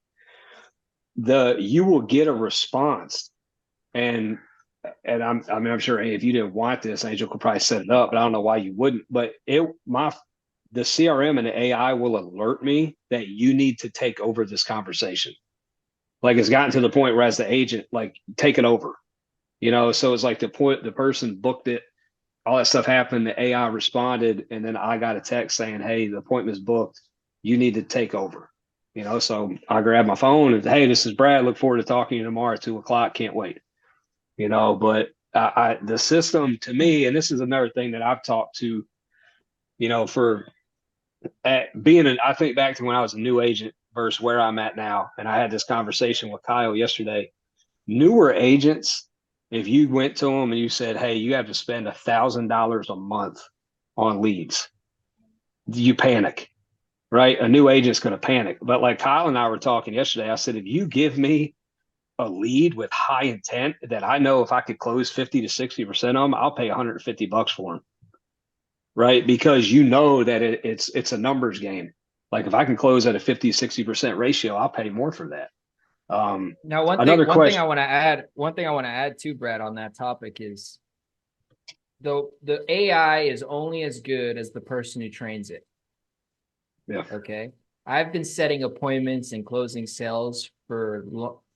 Speaker 1: you will get a response. And I'm sure if you didn't want this, Angel could probably set it up, but I don't know why you wouldn't. But the CRM and the AI will alert me that you need to take over this conversation. Like it's gotten to the point where as the agent, like take it over. You know, so it's like the person booked it, all that stuff happened, the AI responded, and then I got a text saying, hey, the appointment's booked. You need to take over. You know, so I grabbed my phone and hey, this is Brad. Look forward to talking to you tomorrow at 2:00. Can't wait. You know, but the system to me, and this is another thing that I've talked to, you know, I think back to when I was a new agent versus where I'm at now. And I had this conversation with Kyle yesterday. Newer agents, if you went to them and you said, hey, you have to spend $1,000 a month on leads, you panic, right? A new agent's going to panic. But like Kyle and I were talking yesterday, I said, if you give me a lead with high intent that I know if I could close 50 to 60% of them, I'll pay $150 for them. Right. Because you know that it's a numbers game. Like if I can close at a 50, 60% ratio, I'll pay more for that.
Speaker 2: Now, one thing I want to add too, Brad, on that topic is the AI is only as good as the person who trains it.
Speaker 1: Yeah.
Speaker 2: Okay. I've been setting appointments and closing sales for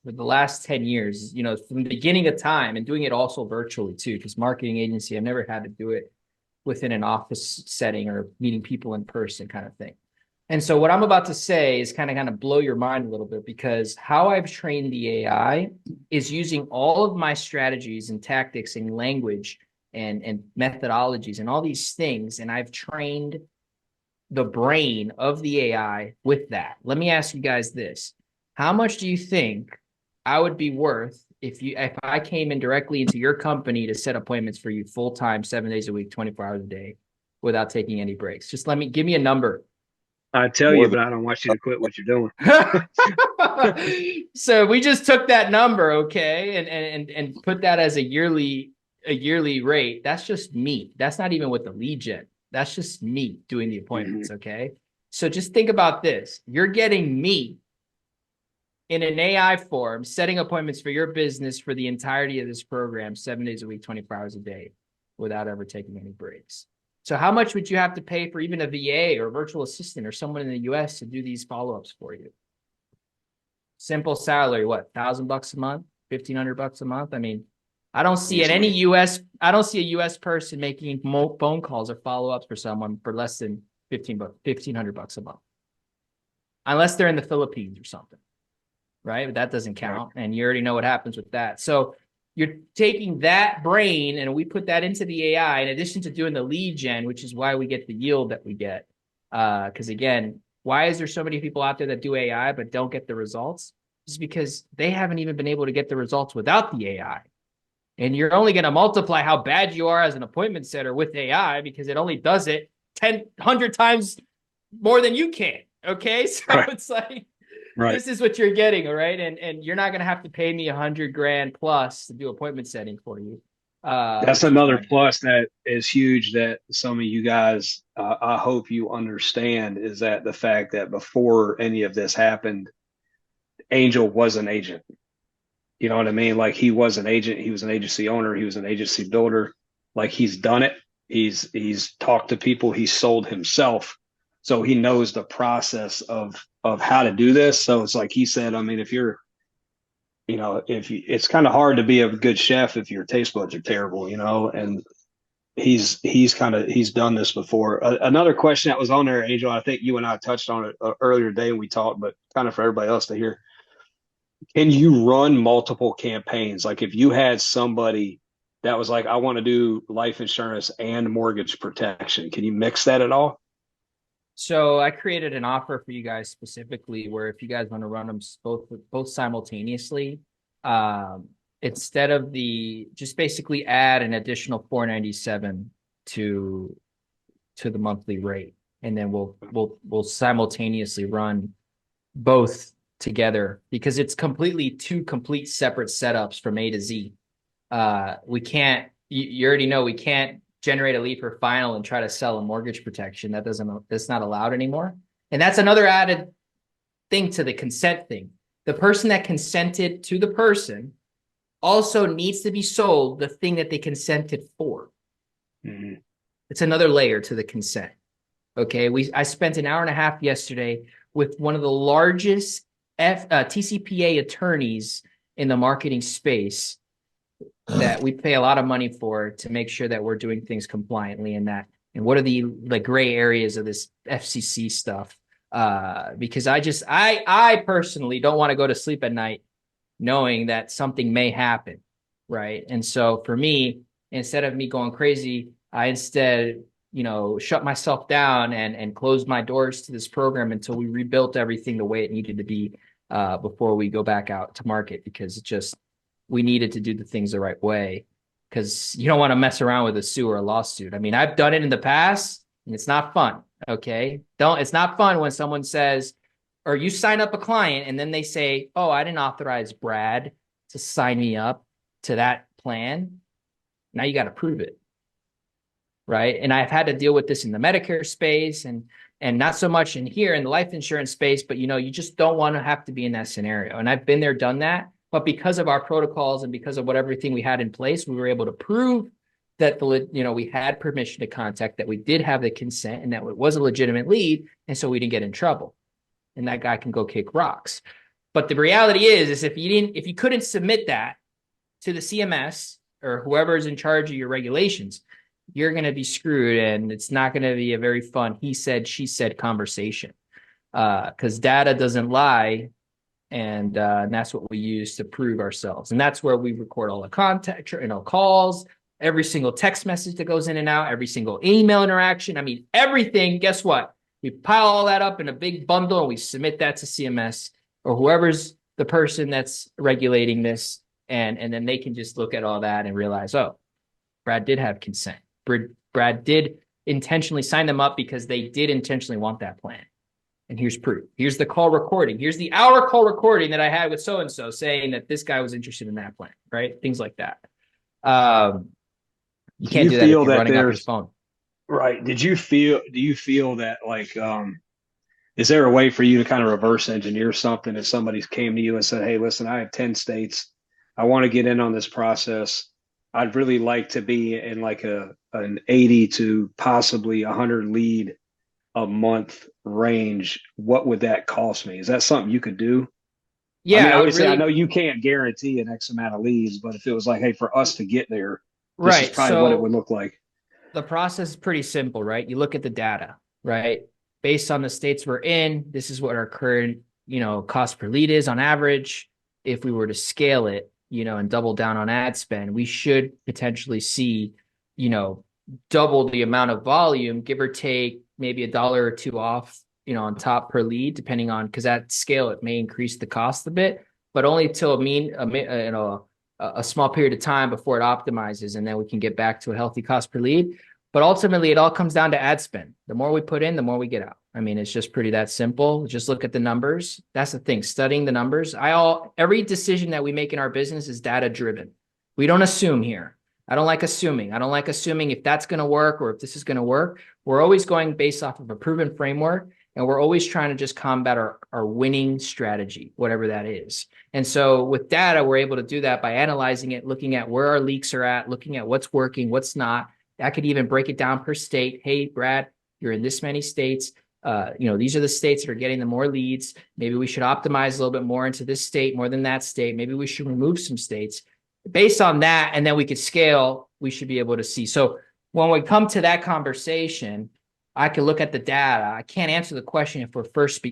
Speaker 2: the last 10 years, you know, from the beginning of time, and doing it also virtually too, because marketing agency, I've never had to do it within an office setting or meeting people in person kind of thing. And so what I'm about to say is kind of blow your mind a little bit, because how I've trained the AI is using all of my strategies and tactics and language and methodologies and all these things. And I've trained the brain of the AI with that. Let me ask you guys this. How much do you think I would be worth if I came in directly into your company to set appointments for you full time, 7 days a week, 24 hours a day, without taking any breaks? Just give me a number.
Speaker 1: I tell you, but I don't want you to quit what you're doing.
Speaker 2: So we just took that number, okay, and put that as a yearly rate. That's just me. That's not even with the lead gen. That's just me doing the appointments, okay? So just think about this. You're getting me in an AI form, setting appointments for your business for the entirety of this program, 7 days a week, 24 hours a day, without ever taking any breaks. So how much would you have to pay for even a VA or a virtual assistant or someone in the US to do these follow-ups for you? Simple salary, what, $1,000 a month, $1,500 a month? I mean, I don't see I don't see a US person making phone calls or follow-ups for someone for less than $1,500 a month, unless they're in the Philippines or something, right? But that doesn't count, and you already know what happens with that. So you're taking that brain and we put that into the AI in addition to doing the lead gen, which is why we get the yield that we get. Because again, why is there so many people out there that do AI but don't get the results? It's because they haven't even been able to get the results without the AI. And you're only going to multiply how bad you are as an appointment setter with AI because it only does it 100 times more than you can. Okay. So
Speaker 1: Right.
Speaker 2: it's like,
Speaker 1: Right.
Speaker 2: this is what you're getting. All right. And you're not going to have to pay me $100,000 plus to do appointment setting for you.
Speaker 1: That's another plus that is huge that some of you guys, I hope you understand, is that the fact that before any of this happened, Angel was an agent. You know what I mean? Like he was an agent, he was an agency owner, he was an agency builder. Like he's done it. He's talked to people, he's sold himself. So he knows the process of how to do this. So it's like he said, I mean, if you're, you know, it's kind of hard to be a good chef if your taste buds are terrible, you know, and he's done this before. Another question that was on there, Angel, I think you and I touched on it earlier today when we talked, but kind of for everybody else to hear. Can you run multiple campaigns? Like if you had somebody that was like, I want to do life insurance and mortgage protection, can you mix that at all?
Speaker 2: So I created an offer for you guys specifically where if you guys want to run them both simultaneously, instead of just basically add an additional $497 to the monthly rate, and then we'll simultaneously run both together because it's two complete separate setups from A to Z. We can't. You already know we can't generate a lead for final and try to sell a mortgage protection. That's not allowed anymore. And that's another added thing to the consent thing. The person that consented to the person also needs to be sold the thing that they consented for.
Speaker 1: Mm-hmm.
Speaker 2: It's another layer to the consent. Okay. I spent an hour and a half yesterday with one of the largest TCPA attorneys in the marketing space that we pay a lot of money for to make sure that we're doing things compliantly and what are the gray areas of this FCC stuff. Because I personally don't want to go to sleep at night knowing that something may happen. Right. And so for me, instead of me going crazy, I instead, shut myself down and closed my doors to this program until we rebuilt everything the way it needed to be before we go back out to market, because we needed to do the things the right way, because you don't want to mess around with a sue or a lawsuit. I mean, I've done it in the past and it's not fun. Okay. It's not fun when someone says, or you sign up a client and then they say, oh, I didn't authorize Brad to sign me up to that plan. Now you got to prove it. Right. And I've had to deal with this in the Medicare space and not so much in here in the life insurance space, but you just don't want to have to be in that scenario. And I've been there, done that. But because of our protocols and because of everything we had in place, we were able to prove that we had permission to contact, that we did have the consent, and that it was a legitimate lead, and so we didn't get in trouble. And that guy can go kick rocks. But the reality is if you couldn't submit that to the CMS or whoever is in charge of your regulations, you're going to be screwed, and it's not going to be a very fun he said, she said conversation, because data doesn't lie. And that's what we use to prove ourselves. And that's where we record all the contact, calls, every single text message that goes in and out, every single email interaction. I mean, everything. Guess what? We pile all that up in a big bundle and we submit that to CMS or whoever's the person that's regulating this. And then they can just look at all that and realize, oh, Brad did have consent. Brad did intentionally sign them up because they did intentionally want that plan. And here's proof. Here's the call recording. Here's the hour call recording that I had with so-and-so saying that this guy was interested in that plan, right? Things like that. You can't do that if you're running off your phone.
Speaker 1: Right. Do you feel that is there a way for you to kind of reverse engineer something if somebody came to you and said, hey, listen, I have 10 states. I want to get in on this process. I'd really like to be in like an 80 to possibly 100 lead a month range. What would that cost me? Is that something you could do?
Speaker 2: Yeah,
Speaker 1: I mean, obviously, I know you can't guarantee an X amount of leads, but if it was like, hey, for us to get there, this is probably what it would look like.
Speaker 2: The process is pretty simple, right? You look at the data, right? Based on the states we're in, this is what our current, cost per lead is on average. If we were to scale it, and double down on ad spend, we should potentially see, double the amount of volume, give or take maybe $1 or $2 off, on top per lead, depending on, because at scale, it may increase the cost a bit, but only till a small period of time before it optimizes, and then we can get back to a healthy cost per lead. But ultimately, it all comes down to ad spend. The more we put in, the more we get out. I mean, it's just pretty that simple. Just look at the numbers. That's the thing, studying the numbers. Every decision that we make in our business is data driven. We don't assume here. I don't like assuming. I don't like assuming if that's going to work or if this is going to work. We're always going based off of a proven framework, and we're always trying to just combat our winning strategy, whatever that is. And so with data, we're able to do that by analyzing it, looking at where our leaks are at, looking at what's working, what's not. I could even break it down per state. Hey, Brad, you're in this many states. These are the states that are getting the more leads. Maybe we should optimize a little bit more into this state more than that state. Maybe we should remove some states. Based on that, and then we could scale, we should be able to see. So when we come to that conversation, I could look at the data. I can't answer the question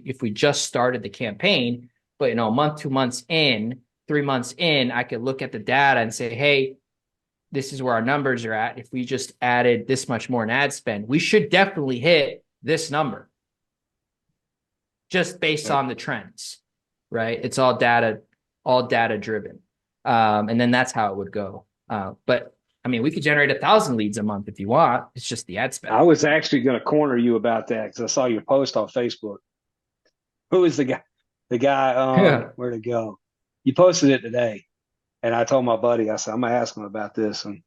Speaker 2: if we just started the campaign, but a month, 2 months in, 3 months in, I could look at the data and say, hey, this is where our numbers are at. If we just added this much more in ad spend, we should definitely hit this number just based on the trends, right? It's all data driven. And then that's how it would go. But I mean, we could generate 1,000 leads a month if you want. It's just the ad spend.
Speaker 1: I was actually going to corner you about that because I saw your post on Facebook. Who is the guy? Where'd it go? You posted it today. And I told my buddy, I said, I'm going to ask him about this. And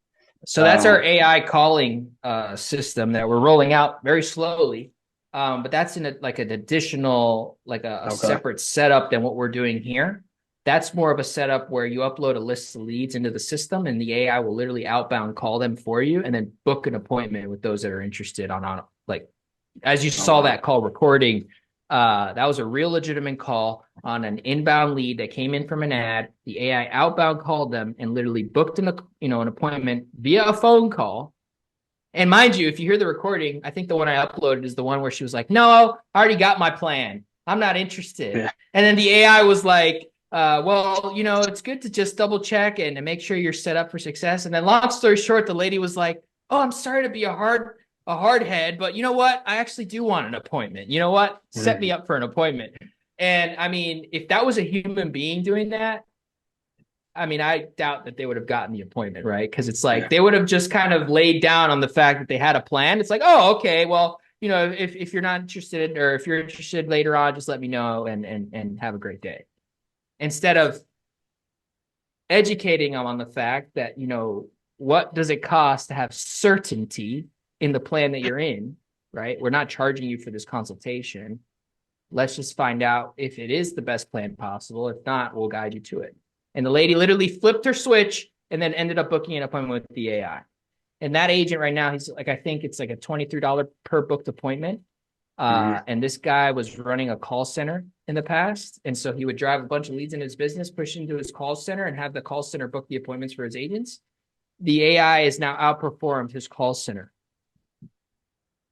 Speaker 2: so that's our AI calling system that we're rolling out very slowly. But that's in an additional, a separate setup than what we're doing here. That's more of a setup where you upload a list of leads into the system, and the AI will literally outbound call them for you and then book an appointment with those that are interested as you saw that call recording. That was a real legitimate call on an inbound lead that came in from an ad. The AI outbound called them and literally booked an appointment via a phone call. And mind you, if you hear the recording, I think the one I uploaded is the one where she was like, no, I already got my plan. I'm not interested. Yeah. And then the AI was like, it's good to just double check and make sure you're set up for success. And then long story short, the lady was like, oh, I'm sorry to be a hard head, but you know what? I actually do want an appointment. You know what? Set me up for an appointment. And I mean, if that was a human being doing that, I mean, I doubt that they would have gotten the appointment, right? Because it's like they would have just kind of laid down on the fact that they had a plan. It's like, oh, okay, well, if you're not interested, or if you're interested later on, just let me know and have a great day. Instead of educating them on the fact that, what does it cost to have certainty in the plan that you're in, right? We're not charging you for this consultation. Let's just find out if it is the best plan possible. If not, we'll guide you to it. And the lady literally flipped her switch and then ended up booking an appointment with the AI. And that agent right now, he's like, I think it's like a $23 per booked appointment. And this guy was running a call center in the past. And so he would drive a bunch of leads into his business, push into his call center, and have the call center book the appointments for his agents. The AI has now outperformed his call center.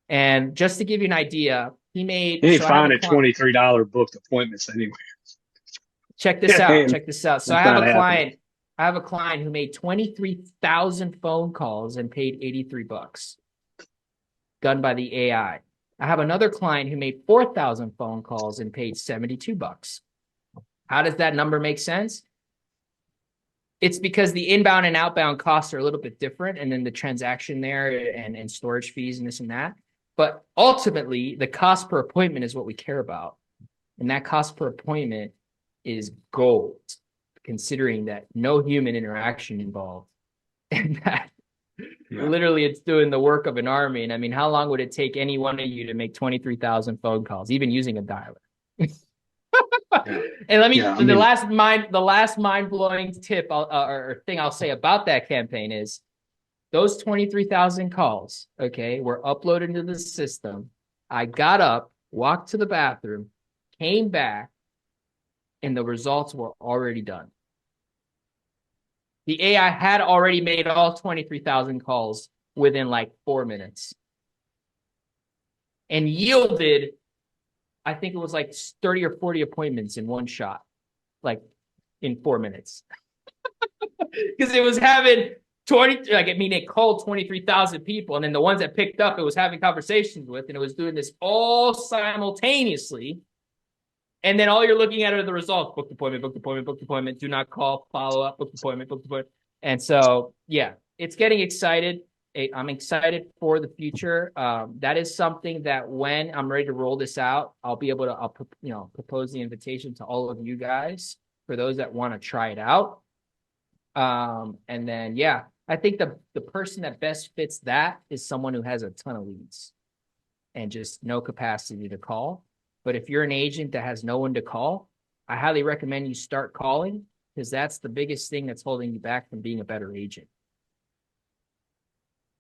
Speaker 2: And just to give you an idea, he made...
Speaker 1: You find a $23 booked appointments anywhere.
Speaker 2: Check this out. Check this out. So I have a client who made 23,000 phone calls and paid $83, done by the AI. I have another client who made 4,000 phone calls and paid $72. How does that number make sense? It's because the inbound and outbound costs are a little bit different, and then the transaction there and storage fees and this and that. But ultimately, the cost per appointment is what we care about. And that cost per appointment is gold, considering that no human interaction involved. And that literally it's doing the work of an army. And I mean, how long would it take any one of you to make 23,000 phone calls, even using a dialer? And let me, the last mind-blowing tip or thing I'll say about that campaign is those 23,000 calls, were uploaded into the system. I got up, walked to the bathroom, came back, and the results were already done. The AI had already made all 23,000 calls within like 4 minutes and yielded, I think it was like 30 or 40 appointments in one shot, like in 4 minutes. Because it was having 20, like, I mean, it called 23,000 people. And then the ones that picked up, it was having conversations with, and it was doing this all simultaneously. And then all you're looking at are the results: booked appointment, booked appointment, booked appointment, do not call, follow up, booked appointment, booked appointment. And so, yeah, it's getting excited. I'm excited for the future. That is something that when I'm ready to roll this out, I'll be able to, propose the invitation to all of you guys for those that want to try it out. And then, yeah, I think the person that best fits that is someone who has a ton of leads and just no capacity to call. But if you're an agent that has no one to call, I highly recommend you start calling, because that's the biggest thing that's holding you back from being a better agent.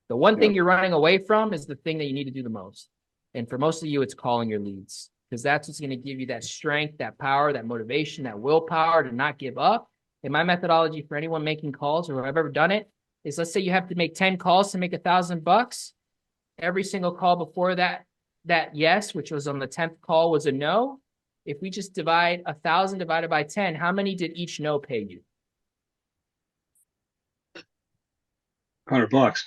Speaker 2: The one thing you're running away from is the thing that you need to do the most. And for most of you, it's calling your leads, because that's what's going to give you that strength, that power, that motivation, that willpower to not give up. And my methodology for anyone making calls, or I've ever done it, is, let's say you have to make 10 calls to make $1,000. Every single call before that yes, which was on the 10th call, was a no. If we just divide 1,000 divided by 10, how many did each no pay you?
Speaker 1: $100,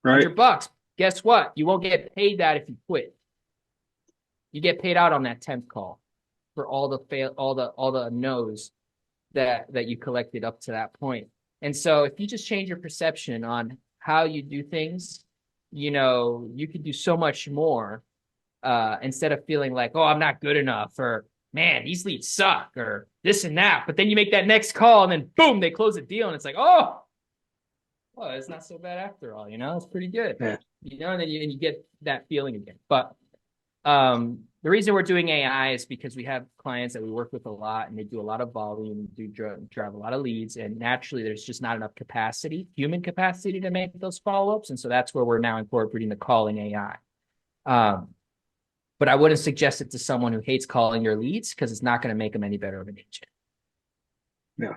Speaker 1: right?
Speaker 2: $100. Guess what? You won't get paid that if you quit. You get paid out on that 10th call for all the no's that you collected up to that point. And so if you just change your perception on how you do things, you could do so much more, instead of feeling like, oh, I'm not good enough, or man, these leads suck, or this and that. But then you make that next call and then boom, they close a deal. And it's like, oh, well, it's not so bad after all, it's pretty good.
Speaker 1: Yeah.
Speaker 2: And then you get that feeling again. But the reason we're doing AI is because we have clients that we work with a lot, and they do a lot of volume, drive a lot of leads, and naturally there's just not enough human capacity to make those follow-ups. And so that's where we're now incorporating the calling AI. But I wouldn't suggest it to someone who hates calling your leads, because it's not going to make them any better of an agent.
Speaker 1: Yeah.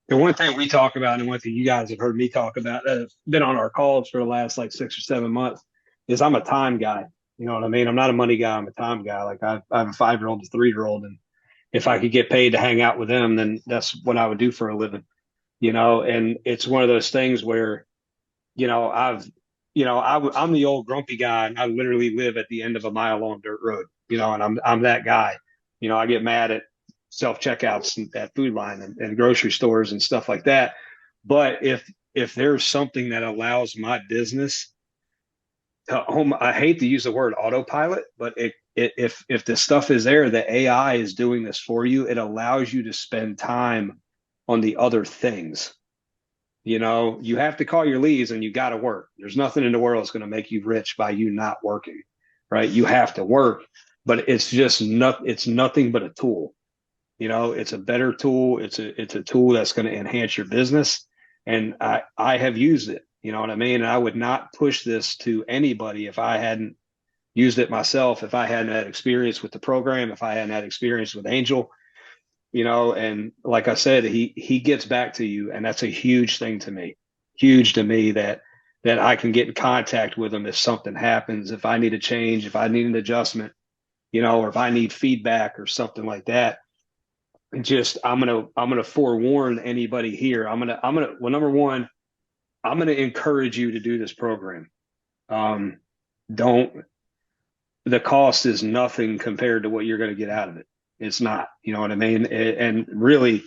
Speaker 1: The one thing we talk about, and one thing you guys have heard me talk about, been on our calls for the last like 6 or 7 months, is I'm a time guy. You know what I mean? I'm not a money guy. I'm a time guy. Like I have a 5-year-old, a 3-year-old, and if I could get paid to hang out with them, then that's what I would do for a living. And it's one of those things where, I'm the old grumpy guy, and I literally live at the end of a mile-long dirt road, and I'm that guy. I get mad at self-checkouts at Food Line and grocery stores and stuff like that. But if there's something that allows my business to I hate to use the word autopilot, but if the stuff is there, the AI is doing this for you, it allows you to spend time on the other things. You have to call your leads, and you got to work. There's nothing in the world that's going to make you rich by you not working, right? You have to work, but it's nothing but a tool. It's a better tool. It's a tool that's going to enhance your business. And I have used it, you know what I mean? And I would not push this to anybody if I hadn't used it myself, if I hadn't had experience with the program, if I hadn't had experience with Angel, and like I said, he gets back to you. And that's a huge thing to me, that I can get in contact with him if something happens, if I need a change, if I need an adjustment, or if I need feedback or something like that. And just, I'm going to forewarn anybody here. Well, number one, I'm going to encourage you to do this program. The cost is nothing compared to what you're going to get out of it. It's not, you know what I mean? And really,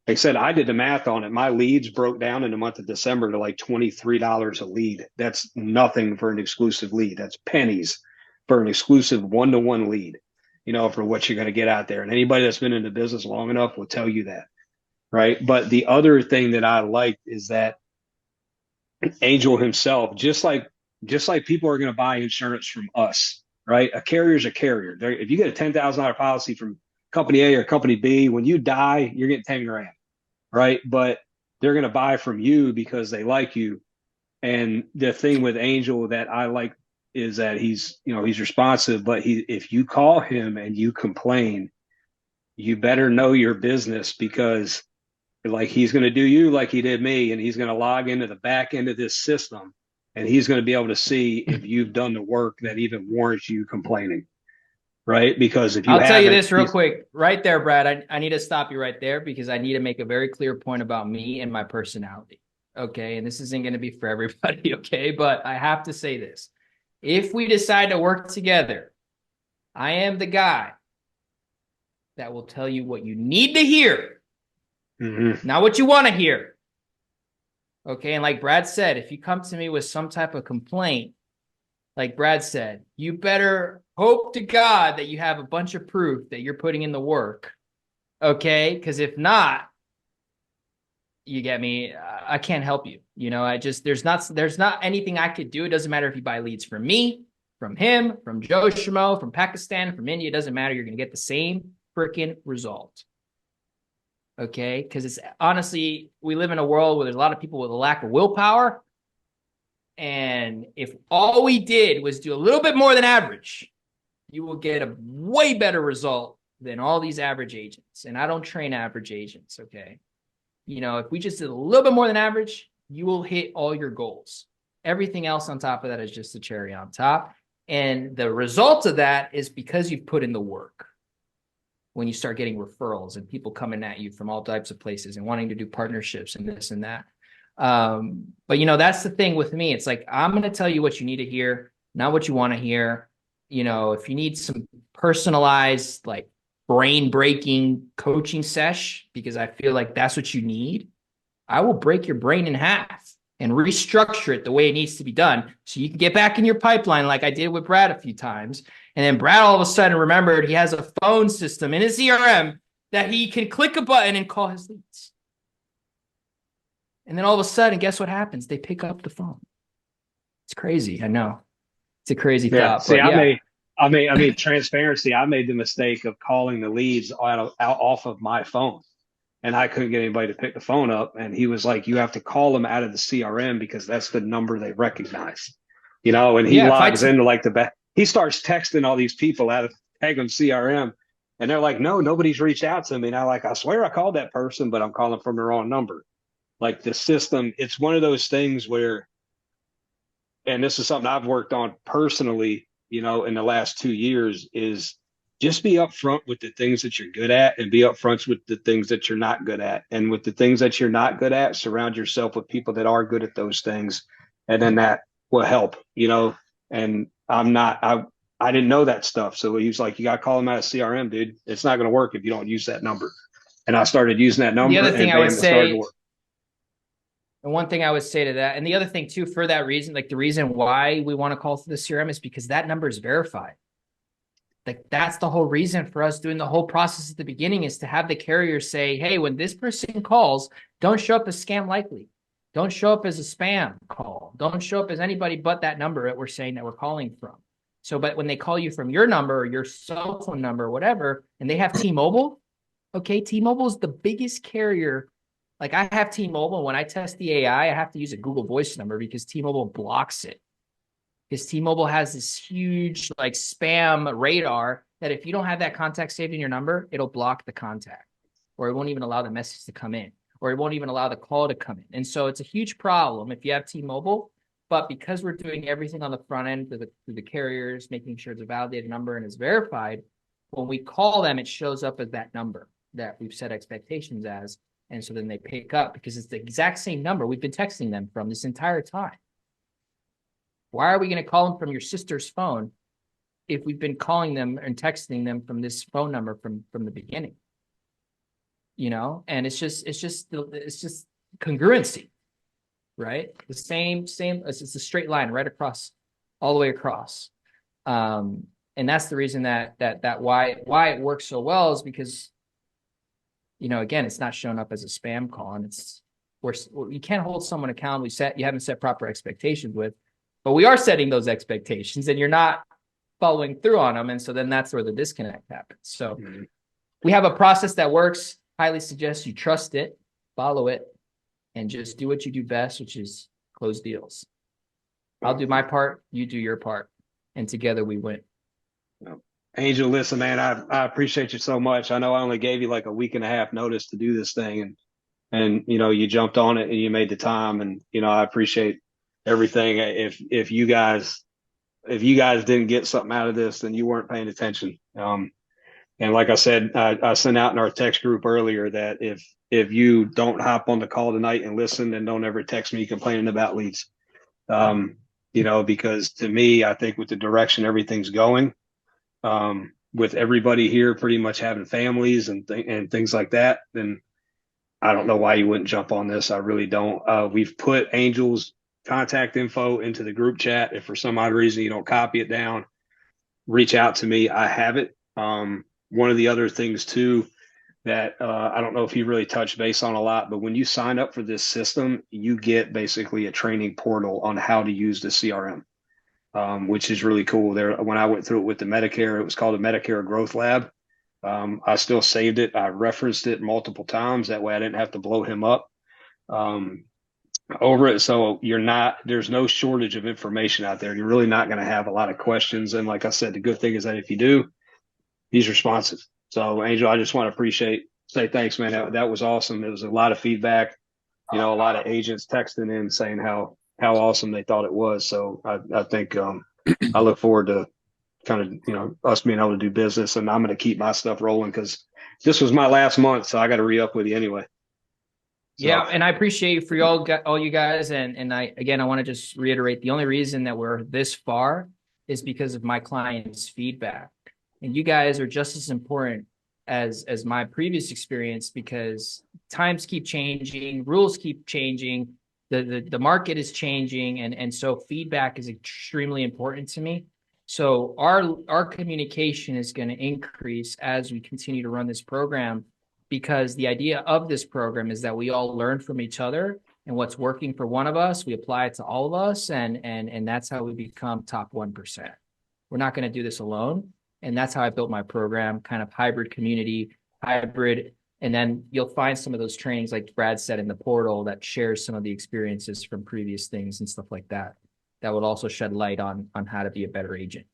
Speaker 1: like I said, I did the math on it. My leads broke down in the month of December to like $23 a lead. That's nothing for an exclusive lead. That's pennies for an exclusive one-to-one lead, for what you're going to get out there. And anybody that's been in the business long enough will tell you that, right? But the other thing that I liked is that Angel himself, just like people are going to buy insurance from us, right? A carrier is a carrier. If you get a $10,000 policy from company A or company B, when you die, you're getting 10 grand, right? But they're going to buy from you because they like you. And the thing with Angel that I like is that he's responsive, but if you call him and you complain, you better know your business, because like he's going to do you like he did me, and he's going to log into the back end of this system, and he's going to be able to see if you've done the work that even warrants you complaining. right? Because if you
Speaker 2: I'll tell you
Speaker 1: haven't,
Speaker 2: this real quick, right there, Brad. I need to stop you right there because I need to make a very clear point about me and my personality. Okay. And this isn't going to be for everybody. Okay. But I have to say this. If we decide to work together, I am the guy that will tell you what you need to hear, not what you want to hear. Okay. And like Brad said, if you come to me with some type of complaint, like Brad said, you better hope to God that you have a bunch of proof that you're putting in the work. Okay. Because if not, you get me, I can't help you. You know, there's not anything I could do. It doesn't matter if you buy leads from me, from him, from Joe Schmo, from Pakistan, from India. It doesn't matter. You're going to get the same freaking result. Okay. Because it's honestly, we live in a world where there's a lot of people with a lack of willpower. And if all we did was do a little bit more than average, you will get a way better result than all these average agents. And I don't train average agents, okay? You know, if we just did a little bit more than average, you will hit all your goals. Everything else on top of that is just a cherry on top. And the result of that is because you've put in the work. When you start getting referrals and people coming at you from all types of places and wanting to do partnerships and this and that. But you know, that's the thing with me. It's like, I'm going to tell you what you need to hear, not what you want to hear. You know, if you need some personalized, like brain breaking coaching sesh, because I feel like that's what you need, I will break your brain in half and restructure it the way it needs to be done. So you can get back in your pipeline like I did with Brad a few times. And then Brad all of a sudden remembered he has a phone system in his CRM that he can click a button and call his leads. And then all of a sudden, guess what happens? They pick up the phone. It's crazy. I know. It's a crazy thought.
Speaker 1: See,
Speaker 2: But yeah.
Speaker 1: I mean, transparency. I made the mistake of calling the leads off of my phone, and I couldn't get anybody to pick the phone up. And he was like, "You have to call them out of the CRM because that's the number they recognize." You know, and he logs into like the back. He starts texting all these people out of tag them CRM, and they're like, "No, nobody's reached out to me." And I swear I called that person, but I'm calling from the wrong number. Like the system, it's one of those things where, and this is something I've worked on personally, you know, in the last 2 years, is just be upfront with the things that you're good at and be upfront with the things that you're not good at. And with the things that you're not good at, surround yourself with people that are good at those things. And then that will help, you know. And I didn't know that stuff. So he was like, you got to call them out of CRM, dude. It's not going to work if you don't use that number. And I started using that number.
Speaker 2: The other thing I would say, and one thing I would say to that, and the other thing too, for that reason, like the reason why we want to call through the CRM is because that number is verified. Like that's the whole reason for us doing the whole process at the beginning is to have the carrier say, hey, when this person calls, don't show up as scam likely. Don't show up as a spam call. Don't show up as anybody but that number that we're saying that we're calling from. So, but when they call you from your number or your cell phone number or whatever, and they have T-Mobile, okay, T-Mobile is the biggest carrier. Like I have T-Mobile. When I test the AI, I have to use a Google Voice number because T-Mobile blocks it. Because T-Mobile has this huge like spam radar that if you don't have that contact saved in your number, it'll block the contact, or it won't even allow the message to come in, or it won't even allow the call to come in. And so it's a huge problem if you have T-Mobile. But because we're doing everything on the front end through the carriers, making sure it's a validated number and is verified, when we call them, it shows up as that number that we've set expectations as. And so then they pick up because it's the exact same number we've been texting them from this entire time. Why are we going to call them from your sister's phone if we've been calling them and texting them from this phone number from the beginning? You know, and it's just congruency, right? The same, it's a straight line right across, all the way across. And that's the reason that why it works so well is because, you know, again, it's not showing up as a spam call, and you can't hold someone accountable you haven't set proper expectations with. But we are setting those expectations and you're not following through on them. And so then that's where the disconnect happens. So we have a process that works. Highly suggest you trust it, follow it, and just do what you do best, which is close deals. I'll do my part, you do your part, and together we win.
Speaker 1: Angel, listen, man, I appreciate you so much. I know I only gave you like a week and a half notice to do this thing, and you know, you jumped on it and you made the time, and you know, I appreciate everything. If you guys if you guys didn't get something out of this, then you weren't paying attention. And like I said, I sent out in our text group earlier that if you don't hop on the call tonight and listen, then don't ever text me complaining about leads. Because to me, I think with the direction everything's going, with everybody here pretty much having families and things like that, then I don't know why you wouldn't jump on this. I really don't. We've put Angel's contact info into the group chat. If for some odd reason you don't copy it down, reach out to me. I have it. One of the other things too that I don't know if you really touch base on a lot, but when you sign up for this system, you get basically a training portal on how to use the CRM, which is really cool. There, when I went through it with the Medicare, it was called a Medicare Growth Lab. I still saved it. I referenced it multiple times. That way I didn't have to blow him up over it. So there's no shortage of information out there. You're really not going to have a lot of questions. And like I said, the good thing is that if you do, he's responsive. So Angel, I just want to say thanks, man. That was awesome. There was a lot of feedback, a lot of agents texting in saying how awesome they thought it was. So I think I look forward to kind of, us being able to do business, and I'm going to keep my stuff rolling because this was my last month. So I got to re-up with you anyway. So.
Speaker 2: Yeah. And I appreciate you for all you guys. And I want to just reiterate, the only reason that we're this far is because of my clients' feedback. And you guys are just as important as my previous experience, because times keep changing, rules keep changing, the market is changing. And so feedback is extremely important to me. So our communication is going to increase as we continue to run this program, because the idea of this program is that we all learn from each other, and what's working for one of us, we apply it to all of us. And that's how we become top 1%. We're not going to do this alone. And that's how I built my program, kind of hybrid community, hybrid. And then you'll find some of those trainings, like Brad said, in the portal that shares some of the experiences from previous things and stuff like that. That would also shed light on how to be a better agent.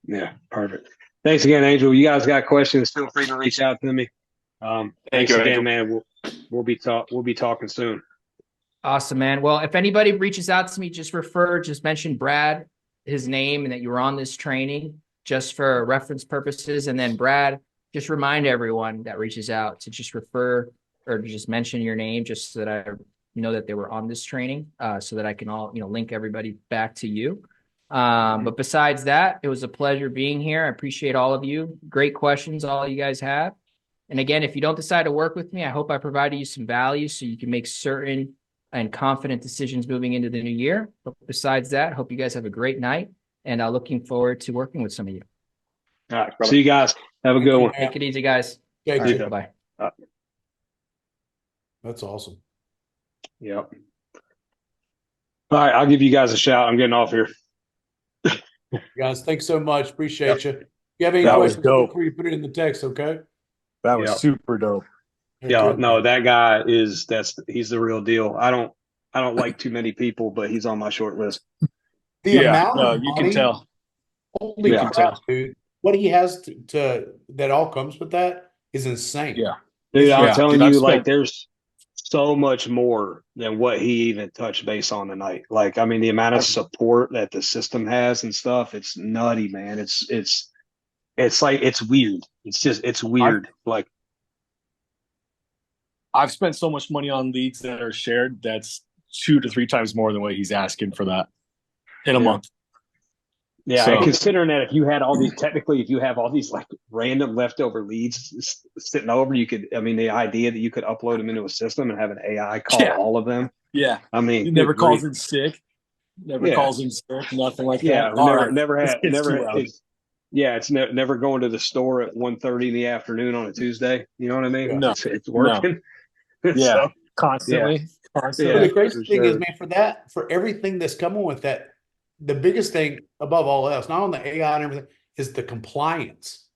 Speaker 1: Yeah, perfect. Thanks again, Angel. You guys got questions, feel free to reach out to me. Thanks again, Angel. Man. We'll be talking soon.
Speaker 2: Awesome, man. Well, if anybody reaches out to me, just mention Brad, his name, and that you were on this training, just for reference purposes. And then Brad, just remind everyone that reaches out to just refer or to just mention your name, just so that I know that they were on this training, so that I can link everybody back to you. But besides that, it was a pleasure being here. I appreciate all of you. Great questions, all you guys have. And again, if you don't decide to work with me, I hope I provided you some value so you can make certain and confident decisions moving into the new year. But besides that, hope you guys have a great night, and looking forward to working with some of you.
Speaker 1: All right. See you guys. Have a good one.
Speaker 2: Take it easy, guys.
Speaker 4: Okay,
Speaker 2: Right, bye-bye.
Speaker 4: That's awesome.
Speaker 1: Yep. All right. I'll give you guys a shout. I'm getting off here.
Speaker 4: Guys, thanks so much. Appreciate you. If you have any
Speaker 5: That was
Speaker 4: questions,
Speaker 5: dope.
Speaker 4: feel free to put it in the text, okay?
Speaker 5: That was
Speaker 1: Yep.
Speaker 5: super dope.
Speaker 1: Yeah,
Speaker 4: Okay.
Speaker 1: no, that guy he's the real deal. I don't like too many people, but he's on my short list.
Speaker 4: The
Speaker 5: Yeah,
Speaker 4: amount
Speaker 5: no,
Speaker 4: of
Speaker 5: you
Speaker 4: money,
Speaker 5: can tell.
Speaker 4: holy
Speaker 1: You can
Speaker 4: crap,
Speaker 5: tell.
Speaker 4: dude. What he has to that all comes with that is insane.
Speaker 5: Yeah.
Speaker 1: Dude, I'm
Speaker 5: Yeah,
Speaker 1: telling
Speaker 5: dude, I've
Speaker 1: you, like,
Speaker 5: spent-
Speaker 1: there's so much more than what he even touched base on tonight. Like, I mean, the amount of support that the system has and stuff, it's nutty, man. It's like, it's weird. It's weird. Like,
Speaker 5: I've spent so much money on leads that are shared. That's 2 to 3 times more than what he's asking for that in a month.
Speaker 1: yeah,
Speaker 5: So-
Speaker 1: and considering that if you have all these like random leftover leads sitting over, the idea that you could upload them into a system and have an AI call all of them.
Speaker 5: Yeah.
Speaker 1: I mean,
Speaker 5: He never
Speaker 1: good
Speaker 5: calls
Speaker 1: grief.
Speaker 5: in sick. Never
Speaker 1: Yeah.
Speaker 5: calls in sick. Nothing like
Speaker 1: Yeah,
Speaker 5: that. All right.
Speaker 1: never
Speaker 5: This
Speaker 1: had,
Speaker 5: gets
Speaker 1: never.
Speaker 5: too loud.
Speaker 1: It's never going to the store at 1:30 in the afternoon on a Tuesday. You know what I mean?
Speaker 5: No.
Speaker 1: It's working.
Speaker 5: Yeah.
Speaker 1: So,
Speaker 5: Constantly.
Speaker 4: So
Speaker 5: Constantly.
Speaker 4: the
Speaker 1: Yeah,
Speaker 4: crazy
Speaker 1: for
Speaker 4: thing is,
Speaker 1: sure.
Speaker 4: man, for everything that's coming with that, the biggest thing above all else, not on the AI and everything, is the compliance.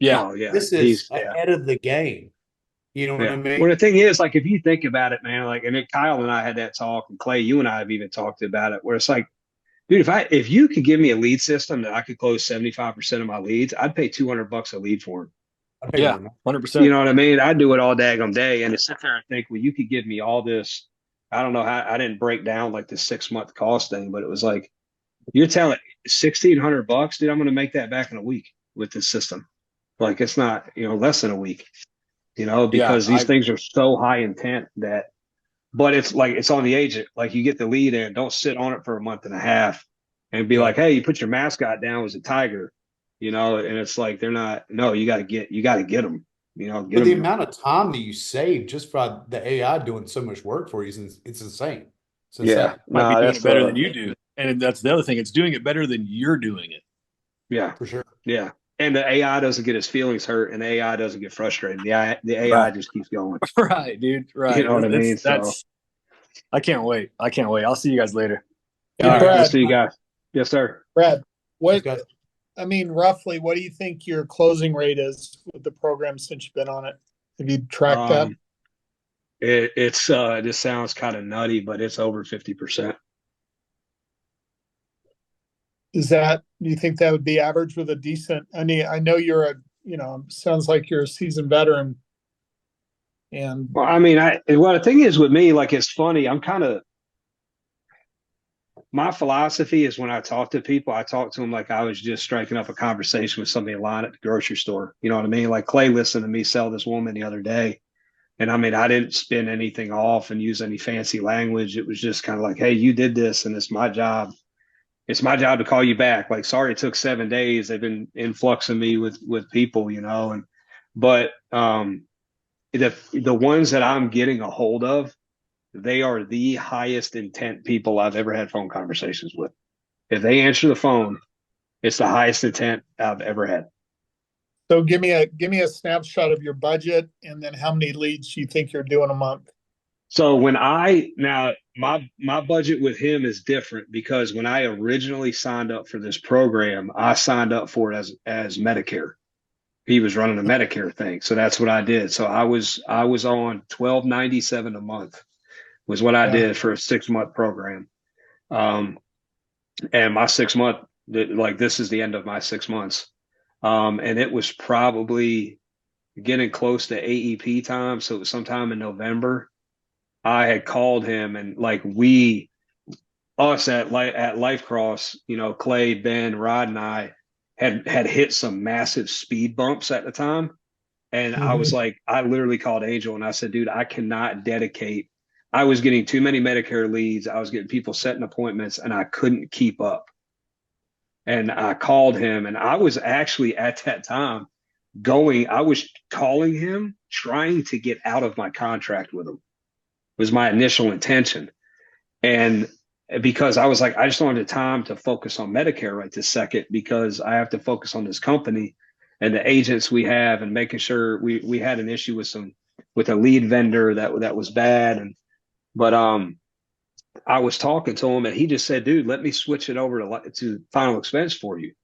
Speaker 5: Yeah.
Speaker 1: Oh, yeah.
Speaker 4: This is ahead of the game. You know what I mean?
Speaker 1: Well, the thing is, like, if you think about it, man, like, and then Kyle and I had that talk, and Clay, you and I have even talked about it, where it's like, dude, if you could give me a lead system that I could close 75% of my leads, I'd pay $200 a lead for it.
Speaker 4: I pay
Speaker 5: Yeah.
Speaker 4: more than
Speaker 5: 100%.
Speaker 1: You know what I mean? I'd do it all daggum day. And to sit there and think, well, you could give me all this. I don't know how I didn't break down like the 6-month cost thing, but it was like, You're telling $1,600, dude. I'm going to make that back in a week with this system. Like it's not, less than a week,
Speaker 5: Yeah,
Speaker 1: because these things are so high intent that, but it's like, it's on the agent. Like you get the lead in, don't sit on it for a month and a half and be
Speaker 4: Yeah.
Speaker 1: like, hey, you put your mascot down as a tiger, and it's like, they're not, no, you got to get them, get
Speaker 4: But the
Speaker 1: them.
Speaker 4: amount of time that you save just by the AI doing so much work for you it's insane. It's
Speaker 1: Yeah.
Speaker 4: insane
Speaker 5: might be
Speaker 1: No,
Speaker 5: doing
Speaker 1: that's,
Speaker 5: it better than you do. And that's the other thing. It's doing it better than you're doing it.
Speaker 1: yeah.
Speaker 4: for sure.
Speaker 1: Yeah. And the AI doesn't get his feelings hurt, and the AI doesn't get frustrated. The AI
Speaker 5: Right.
Speaker 1: just keeps going.
Speaker 5: Right, dude.
Speaker 1: You
Speaker 5: Right.
Speaker 1: know what I mean? So,
Speaker 5: That's I can't wait. I can't wait. I'll see you guys later.
Speaker 1: all
Speaker 3: Hey,
Speaker 1: right. We'll
Speaker 3: Brad,
Speaker 1: see you guys. Yes, sir.
Speaker 3: Brad,
Speaker 4: Thanks,
Speaker 3: what,
Speaker 4: guys.
Speaker 3: I mean, roughly, what do you think your closing rate is with the program since you've been on it? Have you tracked that?
Speaker 1: It's this sounds kind of nutty, but it's over 50%.
Speaker 3: Do you think that would be average with a decent, I mean, I know sounds like you're a seasoned veteran and
Speaker 1: Well, I mean, the thing is with me, like, it's funny. My philosophy is when I talk to people, I talk to them like I was just striking up a conversation with somebody in line at the grocery store. You know what I mean? Like Clay listened to me sell this woman the other day. And I mean, I didn't spin anything off and use any fancy language. It was just kind of like, hey, you did this and it's my job. It's my job to call you back. Like, sorry, it took 7 days. They've been influxing me with people, but the ones that I'm getting a hold of, they are the highest intent people I've ever had phone conversations with. If they answer the phone, it's the highest intent I've ever had.
Speaker 3: so give me a snapshot of your budget and then how many leads you think you're doing a month.
Speaker 1: So my budget with him is different because when I originally signed up for this program, I signed up for it as Medicare. He was running a Medicare thing, so that's what I did. So I was on $12.97 a month was what I
Speaker 3: Yeah.
Speaker 1: did for a 6-month program. And my 6 month, like this is the end of my 6 months. And it was probably getting close to AEP time. So it was sometime in November. I had called him and like us at Life Cross, Clay, Ben, Rod, and I had hit some massive speed bumps at the time. And I was like, I literally called Angel and I said, dude, I cannot dedicate. I was getting too many Medicare leads. I was getting people setting appointments and I couldn't keep up. And I called him and I was actually at that time I was calling him, trying to get out of my contract with him was my initial intention. And because I was like, I just don't have the time to focus on Medicare right this second because I have to focus on this company and the agents we have and making sure we had an issue with a lead vendor that was bad. But I was talking to him and he just said, dude, let me switch it over to final expense for you.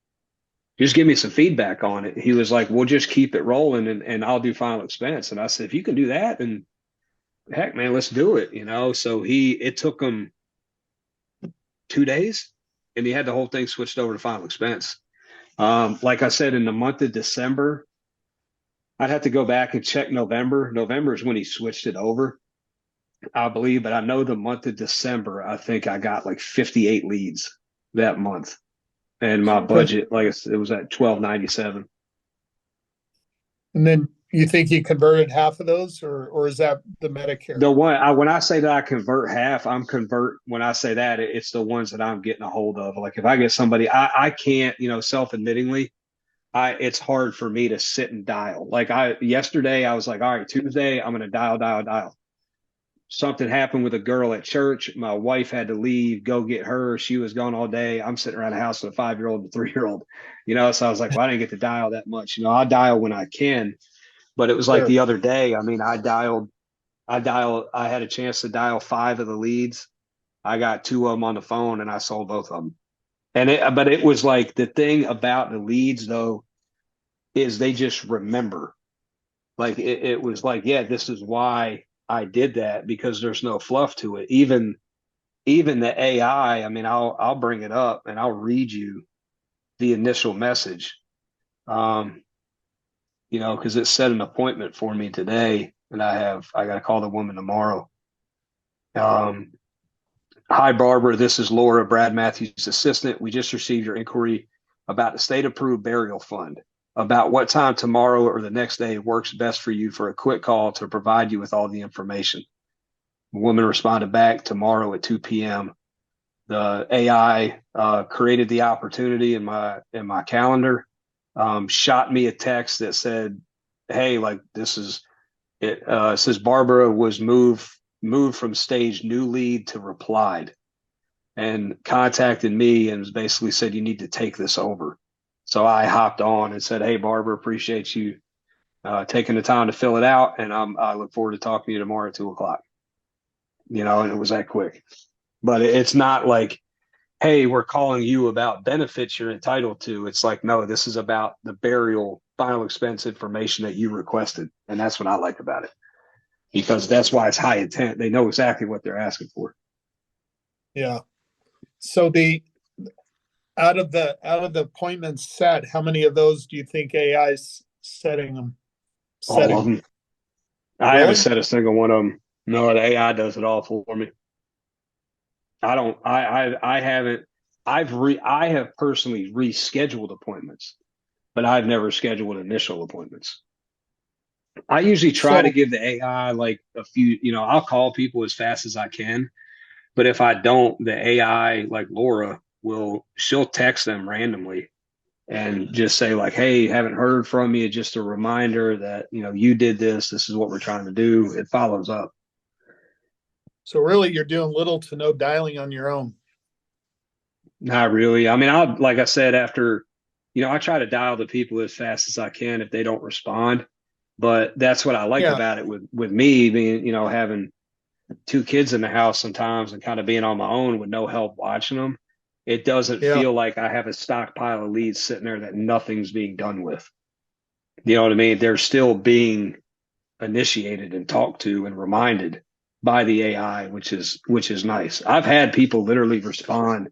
Speaker 1: Just give me some feedback on it. He was like, we'll just keep it rolling and I'll do final expense. And I said, if you can do that, then heck, man, let's do it. So it took him 2 days and he had the whole thing switched over to final expense. Like I said, in the month of December, I'd have to go back and check November. November is when he switched it over, I believe, but I know the month of December, I think I got like 58 leads that month. And my budget, like I said, it was at $12.97.
Speaker 3: And then you think you converted half of those or is that the Medicare?
Speaker 1: The one when I say that I convert half, when I say that it's the ones that I'm getting a hold of. Like if I get somebody, I can't, self-admittingly, it's hard for me to sit and dial. Like yesterday I was like, all right, Tuesday, I'm gonna dial. Something happened with a girl at church. My wife had to leave, go get her. She was gone all day. I'm sitting around the house with a 5-year-old and a 3-year-old, so I was like, well, I didn't get to dial that much. I'll dial when I can. But it was like the other day, I mean, I had a chance to dial 5 of the leads. I got 2 of them on the phone and I sold both of them. But it was like the thing about the leads though, is they just remember. Like it was like, yeah, this is why I did that because there's no fluff to it. Even the AI, I mean, I'll bring it up and I'll read you the initial message. Because it set an appointment for me today and I got to call the woman tomorrow. I Hi, Barbara. This is Laura, Brad Matthews' assistant. We just received your inquiry about the state-approved burial fund. About what time tomorrow or the next day works best for you for a quick call to provide you with all the information. The woman responded back tomorrow at 2 p.m. The AI created the opportunity in my calendar, shot me a text that said, "Hey, like this is it." Says Barbara was moved from stage new lead to replied, and contacted me and basically said, "You need to take this over." So I hopped on and said, "Hey, Barbara, appreciate you taking the time to fill it out, and I look forward to talking to you tomorrow at 2:00." And it was that quick. But it's not like, hey, we're calling you about benefits you're entitled to. It's like, no, this is about the burial final expense information that you requested. And that's what I like about it, because that's why it's high intent. They know exactly what they're asking for.
Speaker 3: Yeah. So out of the appointments set, how many of those do you think AI's setting them?
Speaker 1: All of them. I
Speaker 3: Really?
Speaker 1: haven't set a single one of them. No, the AI does it all for me. I don't. I haven't. I have personally rescheduled appointments, but I've never scheduled initial appointments. I usually try to give the AI like a few. I'll call people as fast as I can, but if I don't, the AI, like Laura, she'll text them randomly and just say like, "Hey, haven't heard from you. Just a reminder that you did this. This is what we're trying to do." It follows up.
Speaker 3: So really, you're doing little to no dialing on your own.
Speaker 1: Not really. I mean, like I said, after, I try to dial the people as fast as I can if they don't respond. But that's what I like about it with me being, having two kids in the house sometimes and kind of being on my own with no help watching them. It doesn't feel like I have a stockpile of leads sitting there that nothing's being done with. You know what I mean? They're still being initiated and talked to and reminded by the AI, which is nice. I've had people literally respond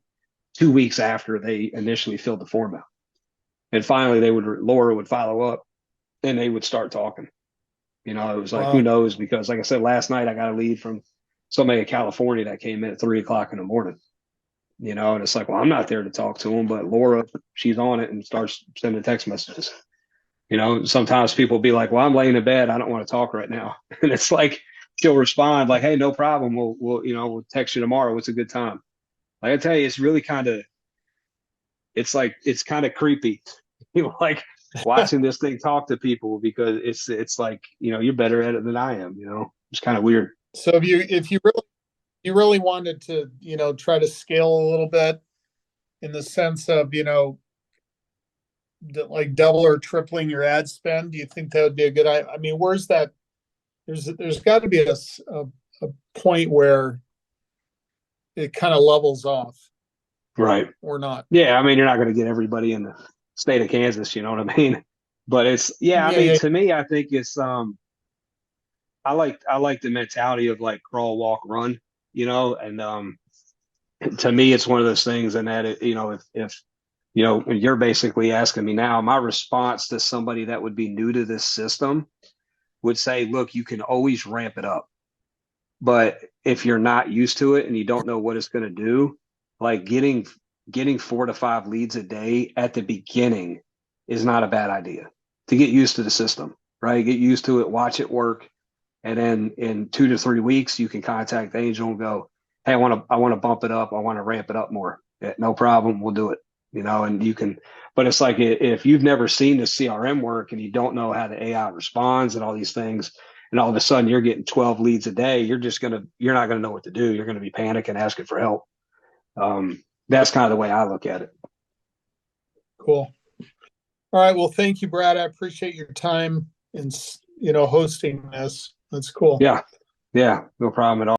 Speaker 1: 2 weeks after they initially filled the form out, and finally Laura would follow up and they would start talking. It was like, who knows? Because like I said, last night I got a lead from somebody in California that came in at 3:00 in the morning, and it's like, well, I'm not there to talk to him, but Laura, she's on it and starts sending text messages. Sometimes people will be like, well, I'm laying in bed, I don't want to talk right now. And it's like, she'll respond like, hey, no problem. We'll text you tomorrow. What's a good time? Like I tell you, it's really it's kind of creepy, like watching this thing talk to people, because it's like, you're better at it than I am. It's kind of weird.
Speaker 3: So if you really wanted to, try to scale a little bit in the sense of, like double or tripling your ad spend, do you think that would be a good idea? I mean, where's that? There's got to be a point where it kind of levels off.
Speaker 1: Right.
Speaker 3: Or not.
Speaker 1: Yeah. I mean, you're not going to get everybody in the state of Kansas, you know what I mean? But to me, I think it's, I like the mentality of like crawl, walk, run, and to me, it's one of those things, and that, if you're basically asking me now, my response to somebody that would be new to this system would say, look, you can always ramp it up. But if you're not used to it and you don't know what it's going to do, like getting 4 to 5 leads a day at the beginning is not a bad idea to get used to the system, right? Get used to it, watch it work. And then in 2 to 3 weeks, you can contact Angel and go, hey, I want to bump it up. I want to ramp it up more. Yeah, no problem. We'll do it. And you can, but it's like, if you've never seen the CRM work and you don't know how the AI responds and all these things, and all of a sudden you're getting 12 leads a day, you're not going to know what to do. You're going to be panicking, asking for help. That's kind of the way I look at it.
Speaker 3: Cool. All right. Well, thank you, Brad. I appreciate your time in, hosting this. That's cool.
Speaker 1: Yeah. No problem at all.